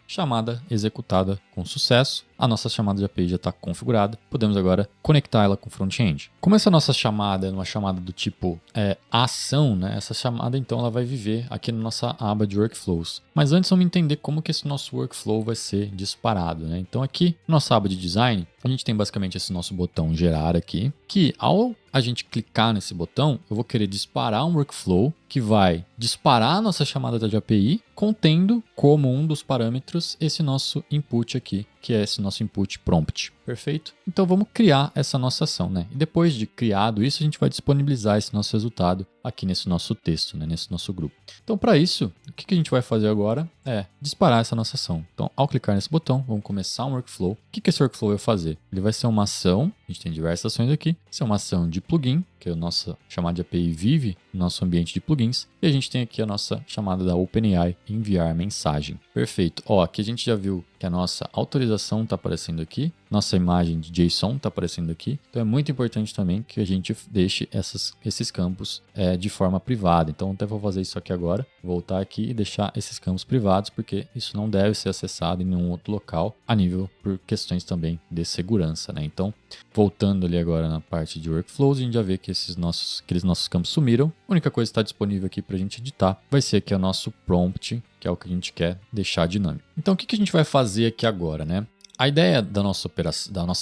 Speaker 1: executada com sucesso. A nossa chamada de API já está configurada. Podemos agora conectar ela com o front-end. Como essa nossa chamada é uma chamada do tipo ação, né? Essa chamada então ela vai viver aqui na nossa aba de workflows. Mas antes vamos entender como que esse nosso workflow vai ser disparado, né? Então aqui, nossa aba de design, a gente tem basicamente esse nosso botão gerar aqui, que ao a gente clicar nesse botão, eu vou querer disparar um workflow que vai disparar a nossa chamada de API, contendo como um dos parâmetros esse nosso input aqui, que é esse nosso input prompt. Perfeito? Então vamos criar essa nossa ação, né? E depois de criado isso, a gente vai disponibilizar esse nosso resultado aqui nesse nosso texto, né? Nesse nosso grupo. Então para isso, o que a gente vai fazer agora é disparar essa nossa ação. Então ao clicar nesse botão, vamos começar um workflow. O que esse workflow vai fazer? Ele vai ser uma ação, a gente tem diversas ações aqui, isso é uma ação de plugin, que é a nossa chamada de API vive no nosso ambiente de plugins, e a gente tem aqui a nossa chamada da OpenAI enviar mensagem. Perfeito. Ó, aqui a gente já viu que a nossa autorização está aparecendo aqui, nossa imagem de JSON está aparecendo aqui, então é muito importante também que a gente deixe esses campos de forma privada. Então até vou fazer isso aqui agora, voltar aqui e deixar esses campos privados, porque isso não deve ser acessado em nenhum outro local, a nível por questões também de segurança, né? Então, voltando ali agora na parte de workflows, a gente já vê que aqueles nossos campos sumiram. A única coisa que está disponível aqui para a gente editar vai ser aqui o nosso prompt, que é o que a gente quer deixar dinâmico. Então, o que a gente vai fazer aqui agora, né? A ideia da nossa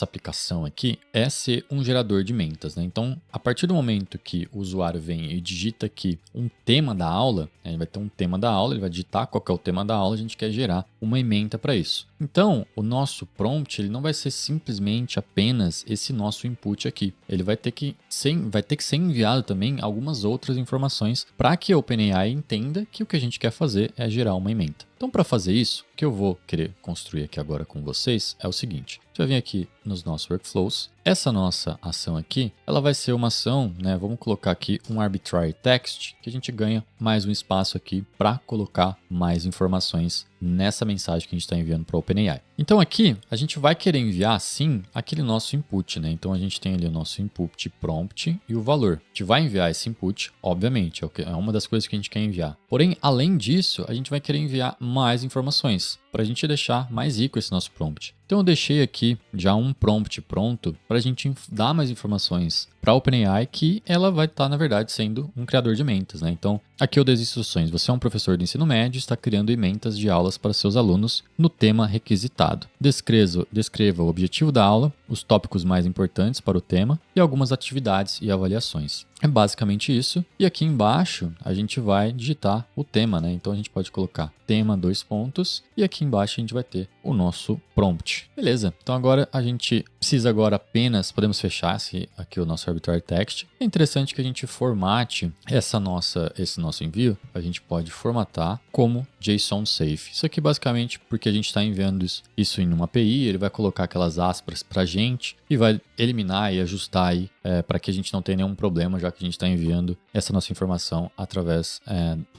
Speaker 1: aplicação aqui é ser um gerador de mentas, né? Então, a partir do momento que o usuário vem e digita aqui um tema da aula, né? Ele vai ter um tema da aula, ele vai digitar qual que é o tema da aula, a gente quer gerar uma ementa para isso. Então, o nosso prompt ele não vai ser simplesmente apenas esse nosso input aqui. Ele vai ter que ser enviado também algumas outras informações para que a OpenAI entenda que o que a gente quer fazer é gerar uma ementa. Então, para fazer isso, o que eu vou querer construir aqui agora com vocês é o seguinte. Já vem aqui nos nossos workflows. Essa nossa ação aqui, ela vai ser uma ação, né? Vamos colocar aqui um arbitrary text, que a gente ganha mais um espaço aqui para colocar mais informações nessa mensagem que a gente está enviando para o OpenAI. Então aqui, a gente vai querer enviar, sim, aquele nosso input, né? Então a gente tem ali o nosso input prompt e o valor. A gente vai enviar esse input, obviamente, é uma das coisas que a gente quer enviar. Porém, além disso, a gente vai querer enviar mais informações para a gente deixar mais rico esse nosso prompt. Então eu deixei aqui já um prompt pronto para a gente dar mais informações para a OpenAI, que ela vai estar, na verdade, sendo um criador de ementas, né? Então, aqui eu dei as instruções. Você é um professor de ensino médio e está criando ementas de aulas para seus alunos no tema requisitado. Descreva o objetivo da aula, os tópicos mais importantes para o tema e algumas atividades e avaliações. É basicamente isso. E aqui embaixo a gente vai digitar o tema, né? Então a gente pode colocar tema 2 pontos e aqui embaixo a gente vai ter o nosso prompt. Beleza. Então agora a gente precisa agora apenas, podemos fechar aqui o nosso arbitrary text. É interessante que a gente formate esse nosso envio, a gente pode formatar como JSON safe. Isso aqui basicamente porque a gente está enviando isso em uma API, ele vai colocar aquelas aspas para a gente e vai eliminar e ajustar aí para que a gente não tenha nenhum problema, já que a gente está enviando essa nossa informação através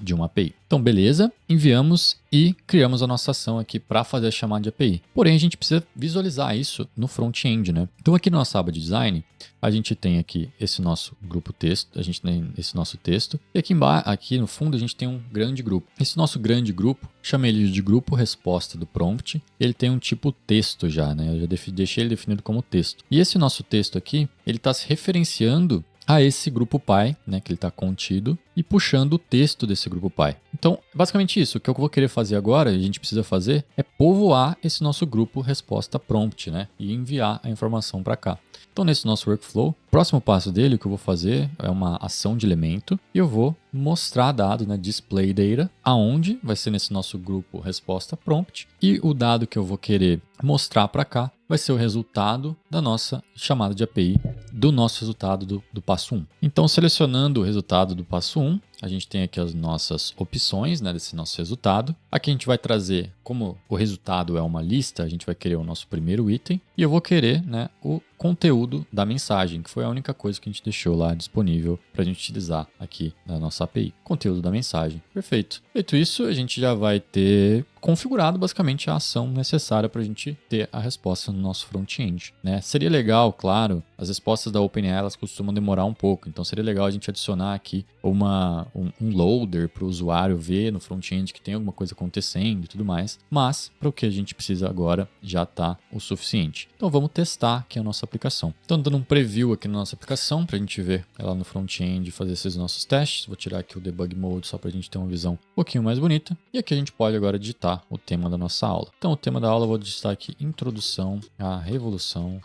Speaker 1: de uma API. Então, beleza, enviamos e criamos a nossa ação aqui para fazer a chamada de API. Porém, a gente precisa visualizar isso no front-end, né? Então, aqui na nossa aba de design, a gente tem aqui esse nosso grupo texto, a gente tem esse nosso texto, e aqui no fundo a gente tem um grande grupo. Esse nosso grande grupo, chama ele de grupo resposta do prompt, ele tem um tipo texto já, né? Eu já deixei ele definido como texto. E esse nosso texto aqui, ele está se referenciando a esse grupo pai, né, que ele está contido, e puxando o texto desse grupo pai. Então, basicamente isso. O que eu vou querer fazer agora, a gente precisa fazer, é povoar esse nosso grupo resposta prompt, né, e enviar a informação para cá. Então, nesse nosso workflow, o próximo passo dele, o que eu vou fazer é uma ação de elemento e eu vou mostrar dado, né, display data, aonde vai ser nesse nosso grupo resposta prompt, e o dado que eu vou querer mostrar para cá vai ser o resultado da nossa chamada de API, do nosso resultado do passo 1. Então, selecionando o resultado do passo 1, a gente tem aqui as nossas opções, né, desse nosso resultado. Aqui a gente vai trazer, como o resultado é uma lista, a gente vai querer o nosso primeiro item e eu vou querer, né, o conteúdo da mensagem, que foi a única coisa que a gente deixou lá disponível para a gente utilizar aqui na nossa API. Conteúdo da mensagem. Perfeito. Feito isso, a gente já vai ter configurado basicamente a ação necessária para a gente ter a resposta no nosso front-end, né? Seria legal, claro, as respostas da OpenAI elas costumam demorar um pouco, então seria legal a gente adicionar aqui um loader para o usuário ver no front-end que tem alguma coisa acontecendo e tudo mais, mas para o que a gente precisa agora já está o suficiente. Então vamos testar aqui a nossa aplicação. Então dando um preview aqui na nossa aplicação para a gente ver ela no front-end e fazer esses nossos testes. Vou tirar aqui o debug mode só para a gente ter uma visão um pouquinho mais bonita. E aqui a gente pode agora digitar o tema da nossa aula. Então o tema da aula eu vou digitar aqui Introdução à Revolução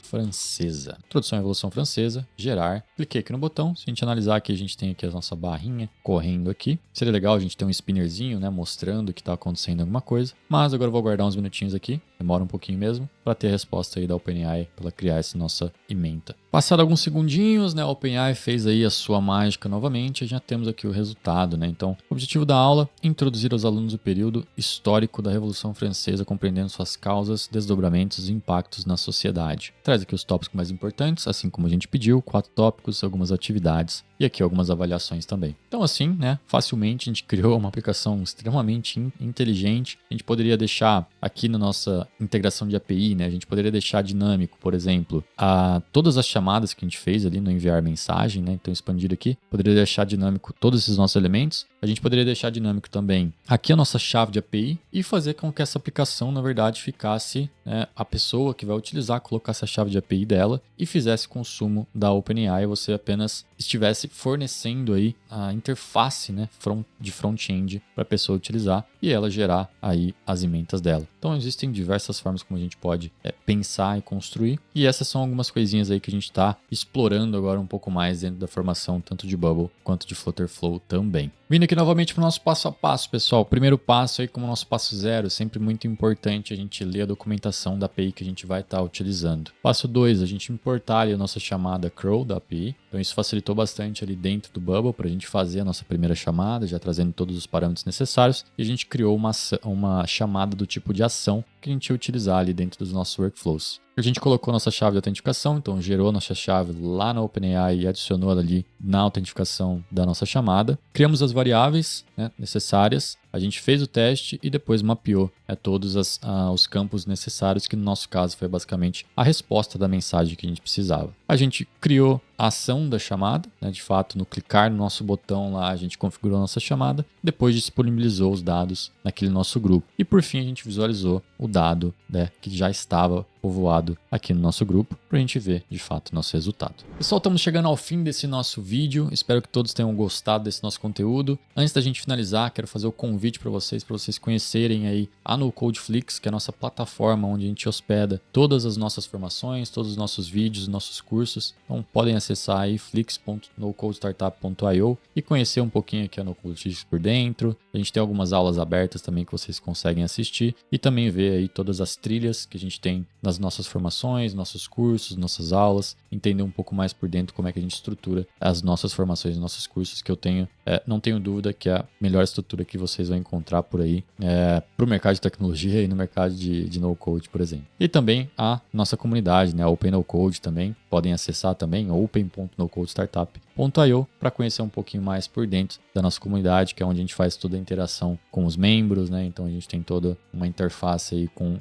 Speaker 1: Francesa. Introdução à Revolução Francesa, gerar. Cliquei aqui no botão. Se a gente analisar aqui, a gente tem aqui a nossa barrinha correndo aqui. Seria legal a gente ter um spinnerzinho, né, mostrando que está acontecendo alguma coisa. Mas agora eu vou aguardar uns minutinhos aqui, demora um pouquinho mesmo, para ter a resposta aí da OpenAI para ela criar essa nossa ementa. Passado alguns segundinhos, né, a OpenAI fez aí a sua mágica novamente e já temos aqui o resultado, né? Então, o objetivo da aula, introduzir aos alunos o período histórico da Revolução Francesa, compreendendo suas causas, desdobramentos e impactos na sociedade. Traz aqui os tópicos mais importantes, assim como a gente pediu, 4 tópicos, algumas atividades e aqui algumas avaliações também. Então, assim, né, facilmente a gente criou uma aplicação extremamente inteligente. A gente poderia deixar aqui na nossa integração de API, né, a gente poderia deixar dinâmico, por exemplo, todas as chamadas que a gente fez ali no enviar mensagem, né, então expandir aqui, poderia deixar dinâmico todos esses nossos elementos. A gente poderia deixar dinâmico também aqui a nossa chave de API e fazer com que essa aplicação, na verdade, ficasse, né, a pessoa que vai utilizar, colocasse a chave de API dela e fizesse consumo da OpenAI, você apenas estivesse fornecendo aí a interface, né, de front-end para a pessoa utilizar e ela gerar aí as ementas dela. Então existem diversas formas como a gente pode pensar e construir, e essas são algumas coisinhas aí que a gente está explorando agora um pouco mais dentro da formação tanto de Bubble quanto de Flutterflow também. Vindo aqui novamente para o nosso passo a passo, pessoal. O primeiro passo aí, como nosso passo 0, sempre muito importante a gente ler a documentação da API que a gente vai estar utilizando. Passo 2, a gente importar ali a nossa chamada crawl da API. Então isso facilitou bastante ali dentro do Bubble para a gente fazer a nossa primeira chamada, já trazendo todos os parâmetros necessários. E a gente criou uma chamada do tipo de ação que a gente ia utilizar ali dentro dos nossos workflows. A gente colocou nossa chave de autenticação, então gerou nossa chave lá na OpenAI e adicionou ela ali na autenticação da nossa chamada. Criamos as variáveis, né, necessárias, a gente fez o teste e depois mapeou todos os campos necessários, que no nosso caso foi basicamente a resposta da mensagem que a gente precisava. A gente criou a ação da chamada, né, de fato, no clicar no nosso botão lá, a gente configurou a nossa chamada, depois disponibilizou os dados naquele nosso grupo. E por fim a gente visualizou o dado, né, que já estava povoado aqui no nosso grupo, para a gente ver de fato o nosso resultado. Pessoal, estamos chegando ao fim desse nosso vídeo, espero que todos tenham gostado desse nosso conteúdo. Antes da gente finalizar, quero fazer o convite para vocês conhecerem aí a NoCodeFlix, que é a nossa plataforma onde a gente hospeda todas as nossas formações, todos os nossos vídeos, nossos cursos. Então podem acessar aí flix.nocodestartup.io e conhecer um pouquinho aqui a NoCodeFlix por dentro. A gente tem algumas aulas abertas também que vocês conseguem assistir e também ver aí todas as trilhas que a gente tem nas nossas formações, nossos cursos, nossas aulas, entender um pouco mais por dentro como é que a gente estrutura as nossas formações, nossos cursos, que eu não tenho dúvida que é a melhor estrutura que vocês vão encontrar por aí para o mercado de tecnologia e no mercado de no-code, por exemplo. E também a nossa comunidade, né, a Open No Code também, podem acessar também open.nocodestartup.io para conhecer um pouquinho mais por dentro da nossa comunidade, que é onde a gente faz toda a interação com os membros, né? Então a gente tem toda uma interface aí com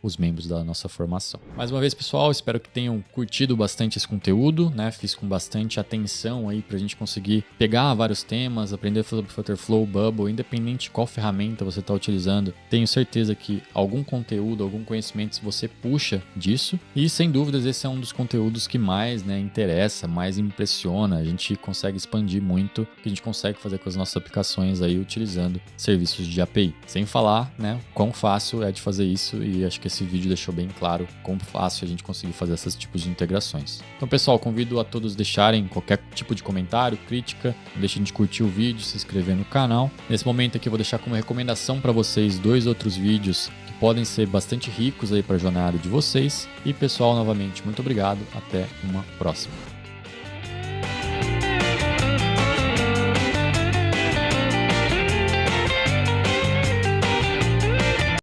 Speaker 1: os membros da nossa formação. Mais uma vez, pessoal, espero que tenham curtido bastante esse conteúdo, né? Fiz com bastante atenção aí para a gente conseguir pegar vários temas, aprender sobre Flutterflow, Bubble, independente de qual ferramenta você está utilizando. Tenho certeza que algum conteúdo, algum conhecimento você puxa disso, e sem dúvidas esse é um dos conteúdos que mais, né, interessa, mais impressiona. A gente consegue expandir muito o que a gente consegue fazer com as nossas aplicações aí utilizando serviços de API. Sem falar, né, quão fácil é de fazer isso, e acho que esse vídeo deixou bem claro quão fácil a gente conseguir fazer esses tipos de integrações. Então, pessoal, convido a todos deixarem qualquer tipo de comentário, crítica, não deixem de curtir o vídeo, se inscrever no canal. Nesse momento aqui eu vou deixar como recomendação para vocês 2 outros vídeos que podem ser bastante ricos aí para a jornada de vocês. E, pessoal, novamente, muito obrigado. Até uma próxima.